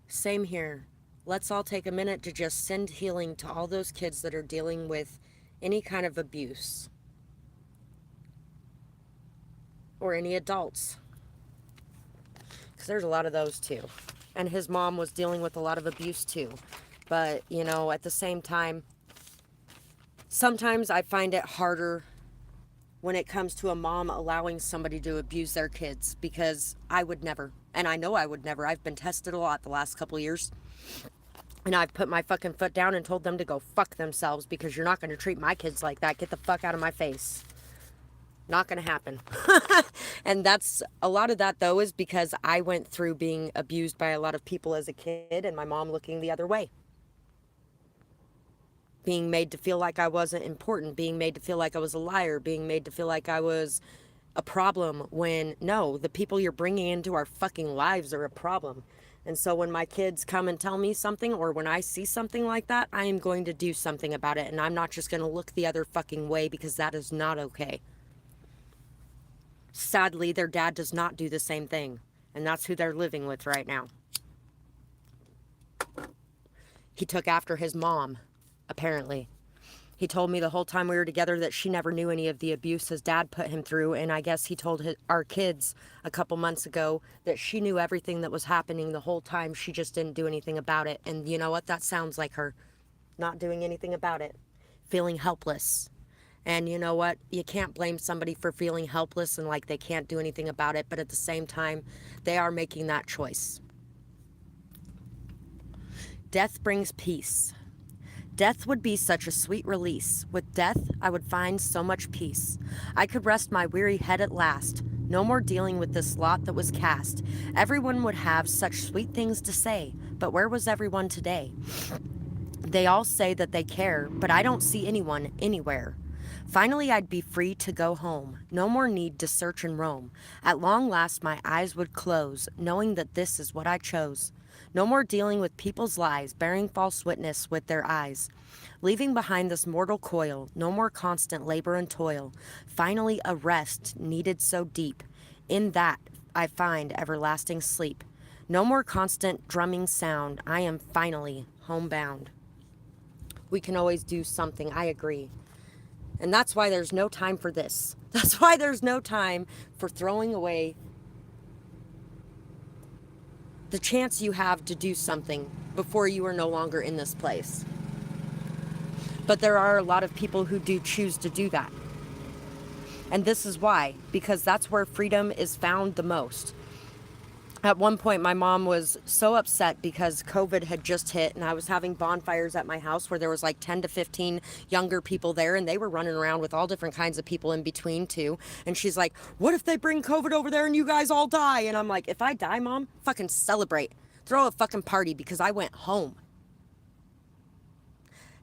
Same here. Let's all take a minute to just send healing to all those kids that are dealing with any kind of abuse. Or any adults. Because there's a lot of those too. And his mom was dealing with a lot of abuse too. But, you know, at the same time, sometimes I find it harder when it comes to a mom allowing somebody to abuse their kids. Because I would never. And I know I would never. I've been tested a lot the last couple of years. And I've put my fucking foot down and told them to go fuck themselves because you're not going to treat my kids like that. Get the fuck out of my face. Not going to happen. And that's a lot of that, though, is because I went through being abused by a lot of people as a kid and my mom looking the other way. Being made to feel like I wasn't important, being made to feel like I was a liar, being made to feel like I was a problem when, no, the people you're bringing into our fucking lives are a problem. And so when my kids come and tell me something, or when I see something like that, I am going to do something about it. And I'm not just going to look the other fucking way because that is not okay. Sadly, their dad does not do the same thing. And that's who they're living with right now. He took after his mom, apparently. He told me the whole time we were together that she never knew any of the abuse his dad put him through, and I guess he told our kids a couple months ago that she knew everything that was happening the whole time. She just didn't do anything about it. And you know what? That sounds like her. Not doing anything about it. Feeling helpless. And you know what? You can't blame somebody for feeling helpless and like they can't do anything about it, but at the same time, they are making that choice. Death brings peace. Death would be such a sweet release. With death, I would find so much peace. I could rest my weary head at last. No more dealing with this lot that was cast. Everyone would have such sweet things to say, but where was everyone today? They all say that they care, but I don't see anyone anywhere. Finally, I'd be free to go home. No more need to search and roam. At long last, my eyes would close, knowing that this is what I chose. No more dealing with people's lies, bearing false witness with their eyes. Leaving behind this mortal coil, no more constant labor and toil. Finally, a rest needed so deep. In that, I find everlasting sleep. No more constant drumming sound. I am finally homebound. We can always do something, I agree. And that's why there's no time for this. That's why there's no time for throwing away the chance you have to do something before you are no longer in this place. But there are a lot of people who do choose to do that. And this is why, because that's where freedom is found the most. At one point, my mom was so upset because COVID had just hit and I was having bonfires at my house where there was like 10 to 15 younger people there and they were running around with all different kinds of people in between too. And she's like, what if they bring COVID over there and you guys all die? And I'm like, if I die, Mom, fucking celebrate. Throw a fucking party because I went home.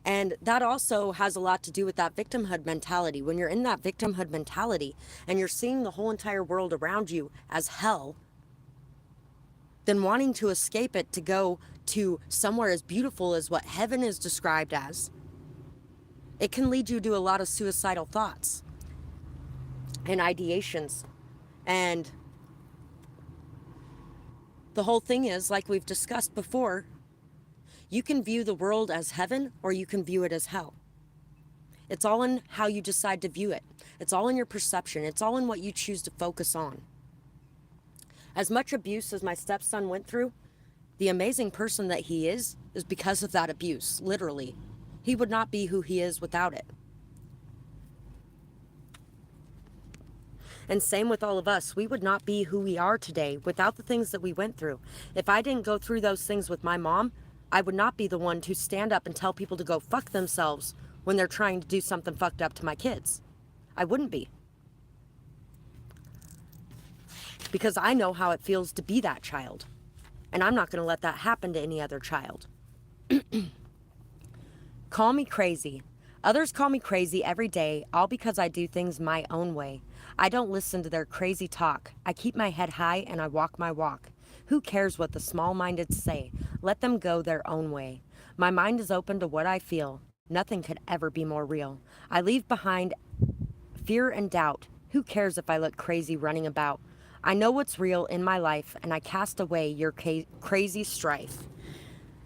And that also has a lot to do with that victimhood mentality. When you're in that victimhood mentality and you're seeing the whole entire world around you as hell, then wanting to escape it to go to somewhere as beautiful as what heaven is described as, it can lead you to a lot of suicidal thoughts and ideations. And the whole thing is, like we've discussed before, you can view the world as heaven or you can view it as hell. It's all in how you decide to view it. It's all in your perception. It's all in what you choose to focus on. As much abuse as my stepson went through, the amazing person that he is because of that abuse, literally. He would not be who he is without it. And same with all of us. We would not be who we are today without the things that we went through. If I didn't go through those things with my mom, I would not be the one to stand up and tell people to go fuck themselves when they're trying to do something fucked up to my kids. I wouldn't be. Because I know how it feels to be that child. And I'm not going to let that happen to any other child. Call me crazy. Others call me crazy every day, all because I do things my own way. I don't listen to their crazy talk. I keep my head high and I walk my walk. Who cares what the small-minded say? Let them go their own way. My mind is open to what I feel. Nothing could ever be more real. I leave behind fear and doubt. Who cares if I look crazy running about? I know what's real in my life, and I cast away your crazy strife.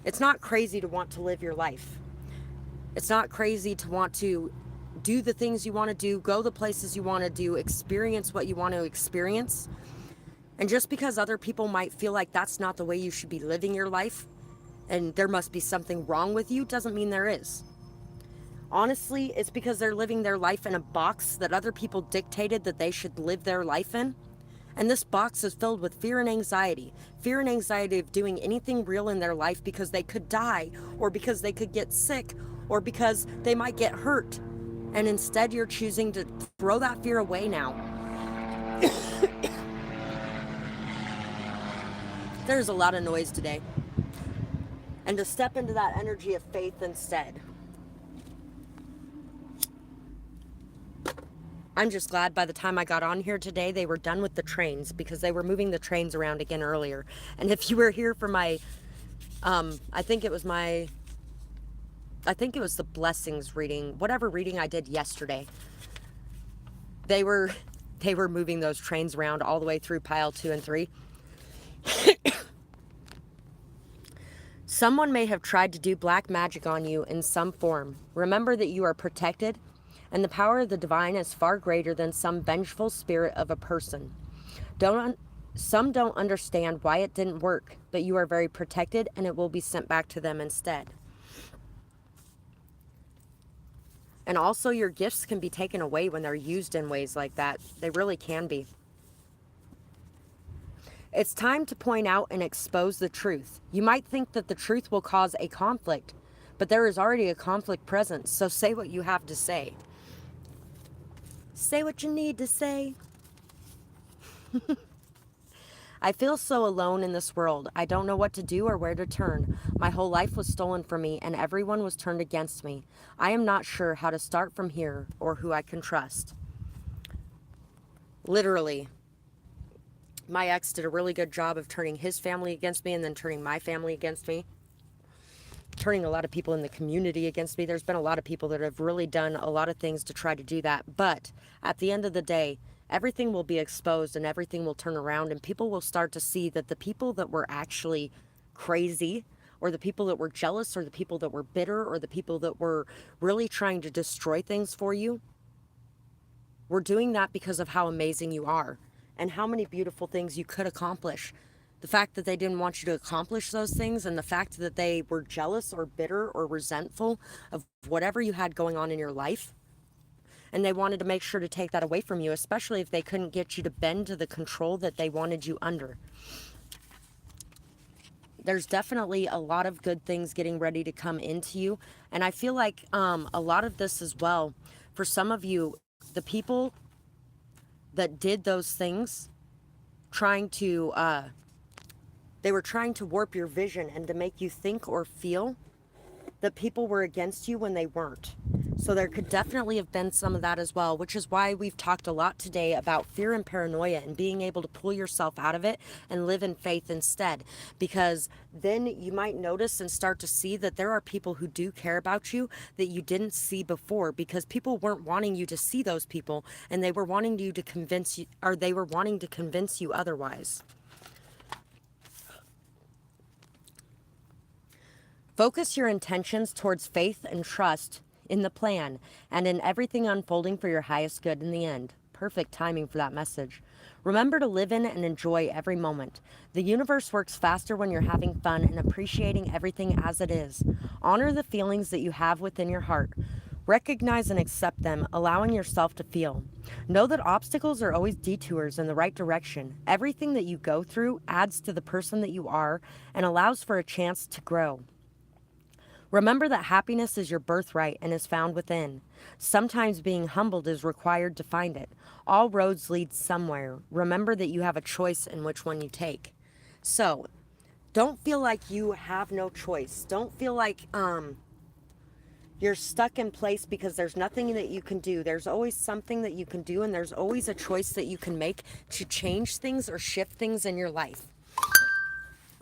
It's not crazy to want to live your life. It's not crazy to want to do the things you want to do, go the places you want to do, experience what you want to experience. And just because other people might feel like that's not the way you should be living your life, and there must be something wrong with you, doesn't mean there is. Honestly, it's because they're living their life in a box that other people dictated that they should live their life in. And this box is filled with fear and anxiety of doing anything real in their life because they could die, or because they could get sick, or because they might get hurt. And instead you're choosing to throw that fear away now. There's a lot of noise today. And to step into that energy of faith instead. I'm just glad by the time I got on here today, they were done with the trains, because they were moving the trains around again earlier. And if you were here for my, I think it was the blessings reading, whatever reading I did yesterday, they were moving those trains around all the way through pile 2 and 3. Someone may have tried to do black magic on you in some form. Remember that you are protected, and the power of the divine is far greater than some vengeful spirit of a person. Some don't understand why it didn't work, but you are very protected, and it will be sent back to them instead. And also, your gifts can be taken away when they're used in ways like that. They really can be. It's time to point out and expose the truth. You might think that the truth will cause a conflict, but there is already a conflict present, so say what you have to say. Say what you need to say. I feel so alone in this world. I don't know what to do or where to turn. My whole life was stolen from me and everyone was turned against me. I am not sure how to start from here or who I can trust. Literally, my ex did a really good job of turning his family against me and then turning my family against me. Turning a lot of people in the community against me. There's been a lot of people that have really done a lot of things to try to do that. But at the end of the day, everything will be exposed and everything will turn around and people will start to see that the people that were actually crazy, or the people that were jealous, or the people that were bitter, or the people that were really trying to destroy things for you, were doing that because of how amazing you are and how many beautiful things you could accomplish. The fact that they didn't want you to accomplish those things, and the fact that they were jealous or bitter or resentful of whatever you had going on in your life, and they wanted to make sure to take that away from you, especially if they couldn't get you to bend to the control that they wanted you under. There's definitely a lot of good things getting ready to come into you, and I feel like a lot of this as well, for some of you, the people that did those things, they were trying to warp your vision and to make you think or feel that people were against you when they weren't. So there could definitely have been some of that as well, which is why we've talked a lot today about fear and paranoia and being able to pull yourself out of it and live in faith instead. Because then you might notice and start to see that there are people who do care about you that you didn't see before, because people weren't wanting you to see those people, and they were wanting you to convince you, or they were wanting to convince you otherwise. Focus your intentions towards faith and trust in the plan and in everything unfolding for your highest good in the end. Perfect timing for that message. Remember to live in and enjoy every moment. The universe works faster when you're having fun and appreciating everything as it is. Honor the feelings that you have within your heart. Recognize and accept them, allowing yourself to feel. Know that obstacles are always detours in the right direction. Everything that you go through adds to the person that you are and allows for a chance to grow. Remember that happiness is your birthright and is found within. Sometimes being humbled is required to find it. All roads lead somewhere. Remember that you have a choice in which one you take. So, don't feel like you have no choice. Don't feel like you're stuck in place because there's nothing that you can do. There's always something that you can do, and there's always a choice that you can make to change things or shift things in your life.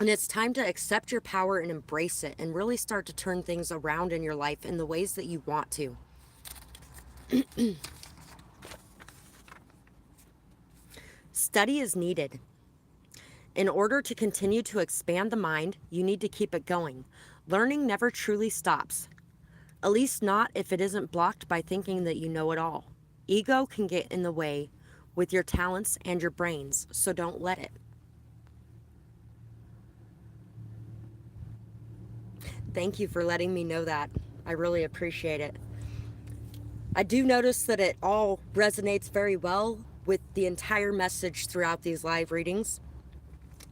And it's time to accept your power and embrace it and really start to turn things around in your life in the ways that you want to. Study is needed. In order to continue to expand the mind, you need to keep it going. Learning never truly stops. At least not if it isn't blocked by thinking that you know it all. Ego can get in the way with your talents and your brains, so don't let it. Thank you for letting me know that. I really appreciate it. I do notice that it all resonates very well with the entire message throughout these live readings.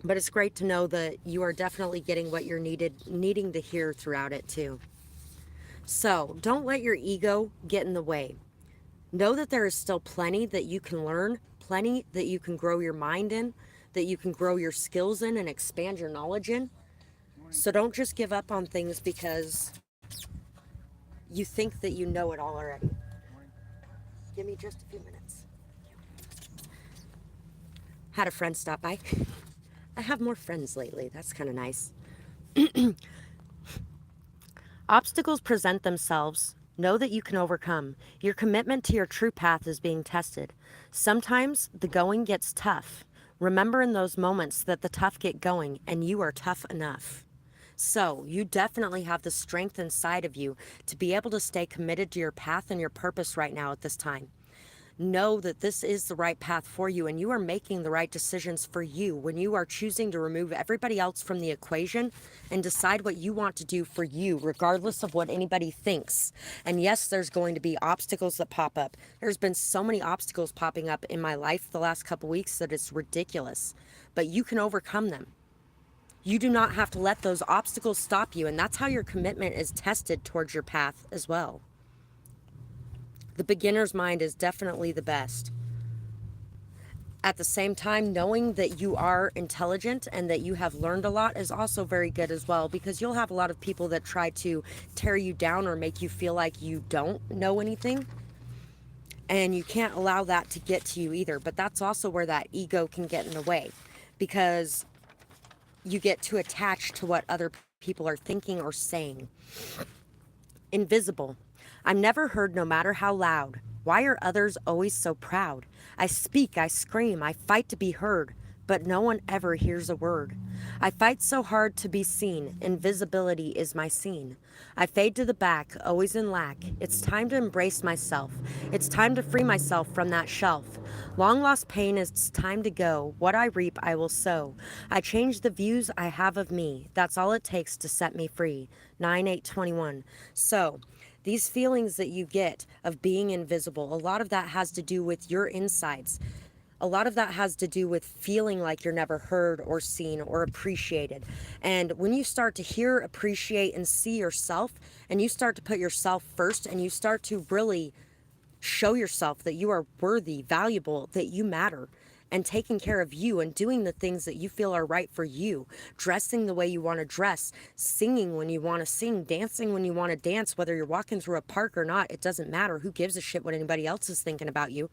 But it's great to know that you are definitely getting what you're needing to hear throughout it too. So don't let your ego get in the way. Know that there is still plenty that you can learn, plenty that you can grow your mind in, that you can grow your skills in and expand your knowledge in. So don't just give up on things because you think that you know it all already. Give me just a few minutes. Had a friend stop by. I have more friends lately. That's kind of nice. Obstacles present themselves. Know that you can overcome. Your commitment to your true path is being tested. Sometimes the going gets tough. Remember in those moments that the tough get going and you are tough enough. So you definitely have the strength inside of you to be able to stay committed to your path and your purpose right now at this time. Know that this is the right path for you, and you are making the right decisions for you when you are choosing to remove everybody else from the equation and decide what you want to do for you, regardless of what anybody thinks. And yes, there's going to be obstacles that pop up. There's been so many obstacles popping up in my life the last couple weeks that it's ridiculous, but you can overcome them. You do not have to let those obstacles stop you, and that's how your commitment is tested towards your path as well. The beginner's mind is definitely the best. At the same time, knowing that you are intelligent and that you have learned a lot is also very good as well, because you'll have a lot of people that try to tear you down or make you feel like you don't know anything. And you can't allow that to get to you either. But that's also where that ego can get in the way, because you get too attached to what other people are thinking or saying. Invisible. I'm never heard no matter how loud. Why are others always so proud? I speak, I scream, I fight to be heard, but no one ever hears a word. I fight so hard to be seen, invisibility is my scene. I fade to the back, always in lack. It's time to embrace myself. It's time to free myself from that shelf. Long lost pain, it's time to go. What I reap, I will sow. I change the views I have of me. That's all it takes to set me free. 9/8/21. So, these feelings that you get of being invisible, a lot of that has to do with your insides. A lot of that has to do with feeling like you're never heard or seen or appreciated. And when you start to hear, appreciate, and see yourself, and you start to put yourself first, and you start to really show yourself that you are worthy, valuable, that you matter, and taking care of you and doing the things that you feel are right for you, dressing the way you want to dress, singing when you want to sing, dancing when you want to dance, whether you're walking through a park or not, it doesn't matter. Who gives a shit what anybody else is thinking about you?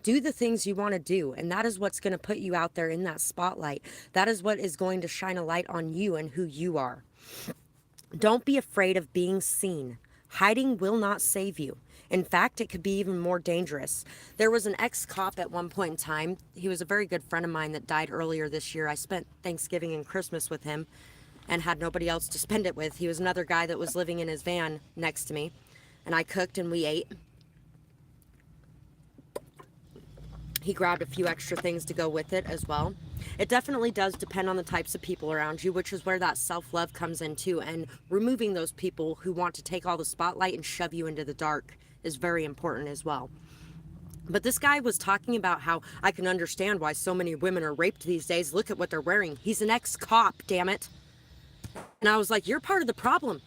Do the things you want to do, and that is what's going to put you out there in that spotlight. That is what is going to shine a light on you and who you are. Don't be afraid of being seen. Hiding will not save you. In fact, it could be even more dangerous. There was an ex-cop at one point in time. He was a very good friend of mine that died earlier this year. I spent Thanksgiving and Christmas with him and had nobody else to spend it with. He was another guy that was living in his van next to me, and I cooked and we ate. He grabbed a few extra things to go with it as well. It definitely does depend on the types of people around you, which is where that self-love comes in too. And removing those people who want to take all the spotlight and shove you into the dark is very important as well. But this guy was talking about how I can understand why so many women are raped these days. Look at what they're wearing. He's an ex-cop, damn it. And I was like, you're part of the problem.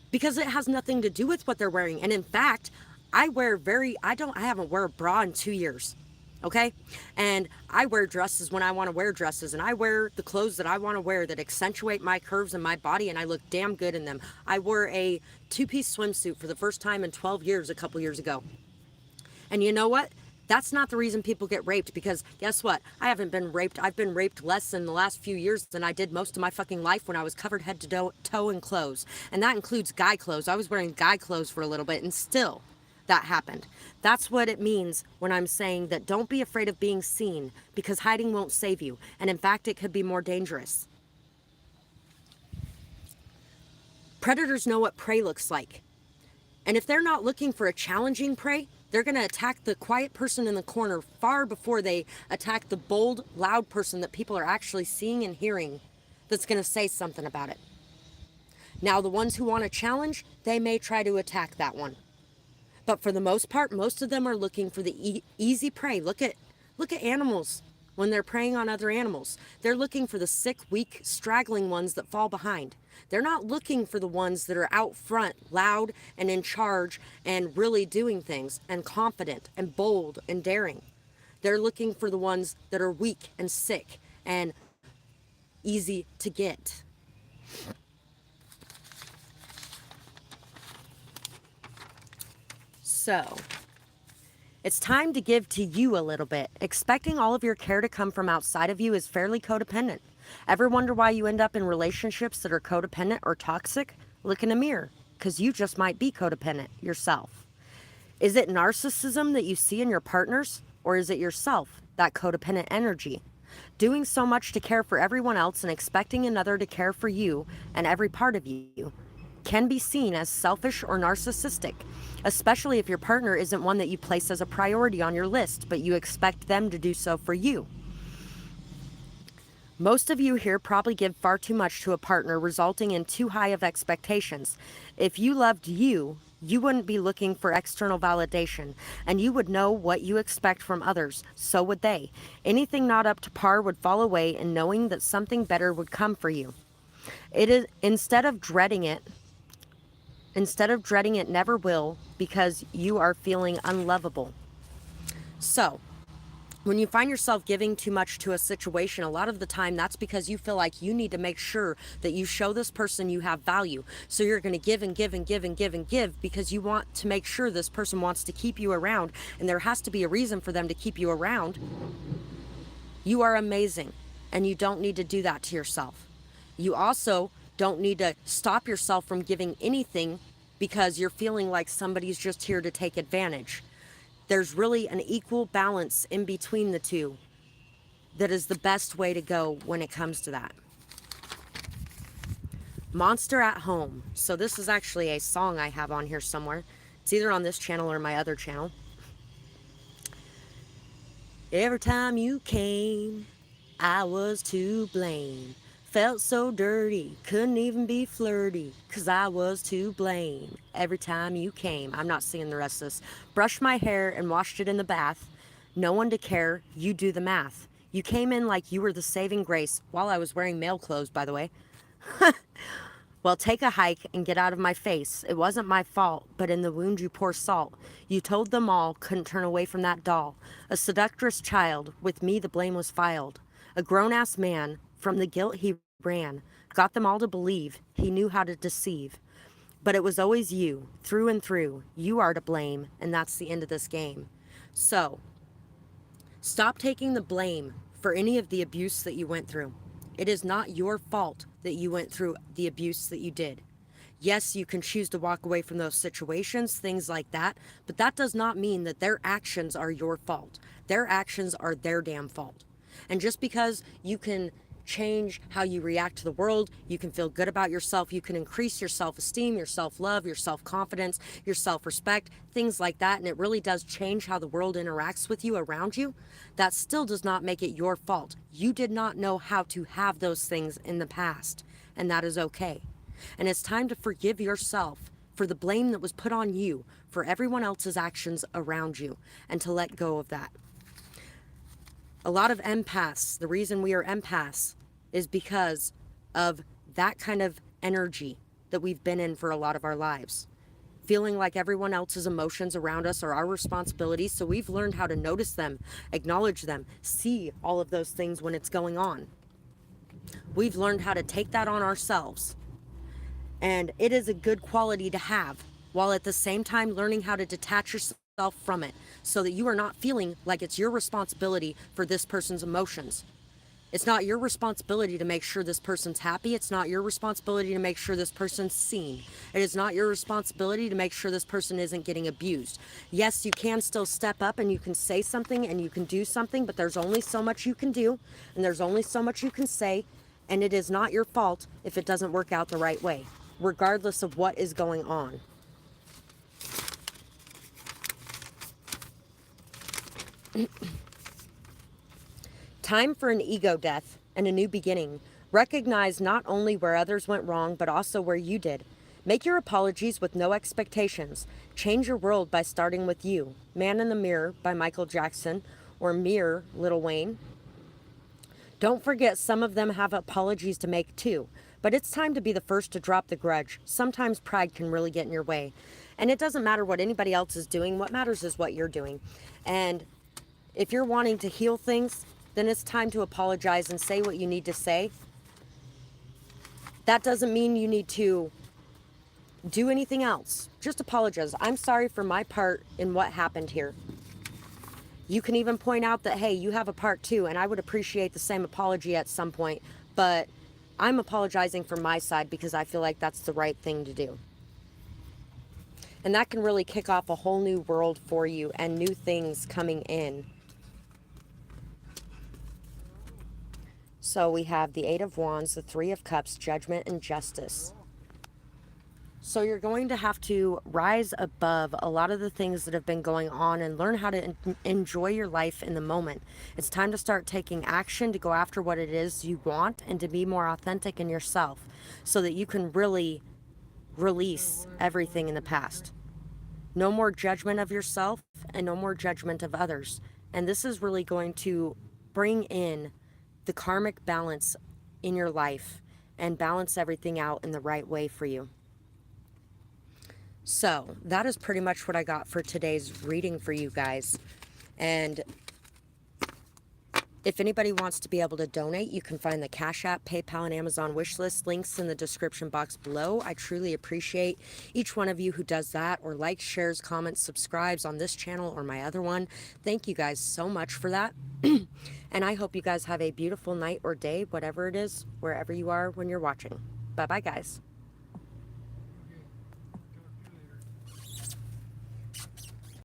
Because it has nothing to do with what they're wearing. And in fact, I haven't worn a bra in 2 years, okay? And I wear dresses when I want to wear dresses, and I wear the clothes that I want to wear that accentuate my curves and my body, and I look damn good in them. I wore a two-piece swimsuit for the first time in 12 years a couple years ago. And you know what? That's not the reason people get raped, because guess what? I haven't been raped. I've been raped less in the last few years than I did most of my fucking life when I was covered head to toe in clothes. And that includes guy clothes. I was wearing guy clothes for a little bit, and still that happened. That's what it means when I'm saying that don't be afraid of being seen, because hiding won't save you. And in fact, it could be more dangerous. Predators know what prey looks like. And if they're not looking for a challenging prey, they're going to attack the quiet person in the corner far before they attack the bold, loud person that people are actually seeing and hearing that's going to say something about it. Now, the ones who want a challenge, they may try to attack that one. But for the most part, most of them are looking for the easy prey. Look at animals when they're preying on other animals. They're looking for the sick, weak, straggling ones that fall behind. They're not looking for the ones that are out front, loud and in charge and really doing things and confident and bold and daring. They're looking for the ones that are weak and sick and easy to get. So, it's time to give to you a little bit. Expecting all of your care to come from outside of you is fairly codependent. Ever wonder why you end up in relationships that are codependent or toxic? Look in a mirror, because you just might be codependent yourself. Is it narcissism that you see in your partners, or is it yourself, that codependent energy? Doing so much to care for everyone else and expecting another to care for you and every part of you can be seen as selfish or narcissistic, especially if your partner isn't one that you place as a priority on your list, but you expect them to do so for you. Most of you here probably give far too much to a partner, resulting in too high of expectations. If you loved you, you wouldn't be looking for external validation, and you would know what you expect from others. So would they. Anything not up to par would fall away in knowing that something better would come for you. It is instead of dreading it never will because you are feeling unlovable. So, when you find yourself giving too much to a situation, a lot of the time that's because you feel like you need to make sure that you show this person you have value. So you're going to give and give and give and give and give because you want to make sure this person wants to keep you around, and there has to be a reason for them to keep you around. You are amazing, and you don't need to do that to yourself. You also don't need to stop yourself from giving anything because you're feeling like somebody's just here to take advantage. There's really an equal balance in between the two that is the best way to go when it comes to that. Monster at Home. So this is actually a song I have on here somewhere. It's either on this channel or my other channel. Every time you came, I was to blame. Felt so dirty, couldn't even be flirty, 'cause I was to blame. Every time you came. I'm not singing the rest of this. Brushed my hair and washed it in the bath. No one to care, you do the math. You came in like you were the saving grace, while I was wearing male clothes, by the way. Well, take a hike and get out of my face. It wasn't my fault, but in the wound you pour salt. You told them all, couldn't turn away from that doll. A seductress child, with me the blame was filed. A grown-ass man, from the guilt he ran, got them all to believe he knew how to deceive. But it was always you, through and through. You are to blame, and that's the end of this game. So, stop taking the blame for any of the abuse that you went through. It is not your fault that you went through the abuse that you did. Yes, you can choose to walk away from those situations, things like that, but that does not mean that their actions are your fault. Their actions are their damn fault. And just because you can change how you react to the world, you can feel good about yourself, you can increase your self-esteem, your self-love, your self-confidence, your self-respect, things like that, and it really does change how the world interacts with you around you, that still does not make it your fault. You did not know how to have those things in the past, and that is okay. And it's time to forgive yourself for the blame that was put on you for everyone else's actions around you, and to let go of that. A lot of empaths, the reason we are empaths is because of that kind of energy that we've been in for a lot of our lives. Feeling like everyone else's emotions around us are our responsibility, so we've learned how to notice them, acknowledge them, see all of those things when it's going on. We've learned how to take that on ourselves. And it is a good quality to have, while at the same time learning how to detach yourself from it so that you are not feeling like it's your responsibility for this person's emotions. It's not your responsibility to make sure this person's happy. It's not your responsibility to make sure this person's seen. It is not your responsibility to make sure this person isn't getting abused. Yes, you can still step up and you can say something and you can do something, but there's only so much you can do and there's only so much you can say, and it is not your fault if it doesn't work out the right way, regardless of what is going on. Time for an ego death and a new beginning. Recognize not only where others went wrong, but also where you did. Make your apologies with no expectations. Change your world by starting with you. Man in the Mirror by Michael Jackson, or Mirror, Lil Wayne. Don't forget, some of them have apologies to make too. But it's time to be the first to drop the grudge. Sometimes pride can really get in your way. And it doesn't matter what anybody else is doing. What matters is what you're doing. And if you're wanting to heal things, then it's time to apologize and say what you need to say. That doesn't mean you need to do anything else. Just apologize. I'm sorry for my part in what happened here. You can even point out that, hey, you have a part too, and I would appreciate the same apology at some point, but I'm apologizing for my side because I feel like that's the right thing to do. And that can really kick off a whole new world for you and new things coming in. So we have the Eight of Wands, the Three of Cups, Judgment, and Justice. So you're going to have to rise above a lot of the things that have been going on and learn how to enjoy your life in the moment. It's time to start taking action to go after what it is you want and to be more authentic in yourself so that you can really release everything in the past. No more judgment of yourself and no more judgment of others. And this is really going to bring in the karmic balance in your life and balance everything out in the right way for you. So that is pretty much what I got for today's reading for you guys. And if anybody wants to be able to donate, you can find the Cash App, PayPal, and Amazon wish list links in the description box below. I truly appreciate each one of you who does that or likes, shares, comments, subscribes on this channel or my other one. Thank you guys so much for that. And I hope you guys have a beautiful night or day, whatever it is, wherever you are when you're watching. Bye-bye, guys.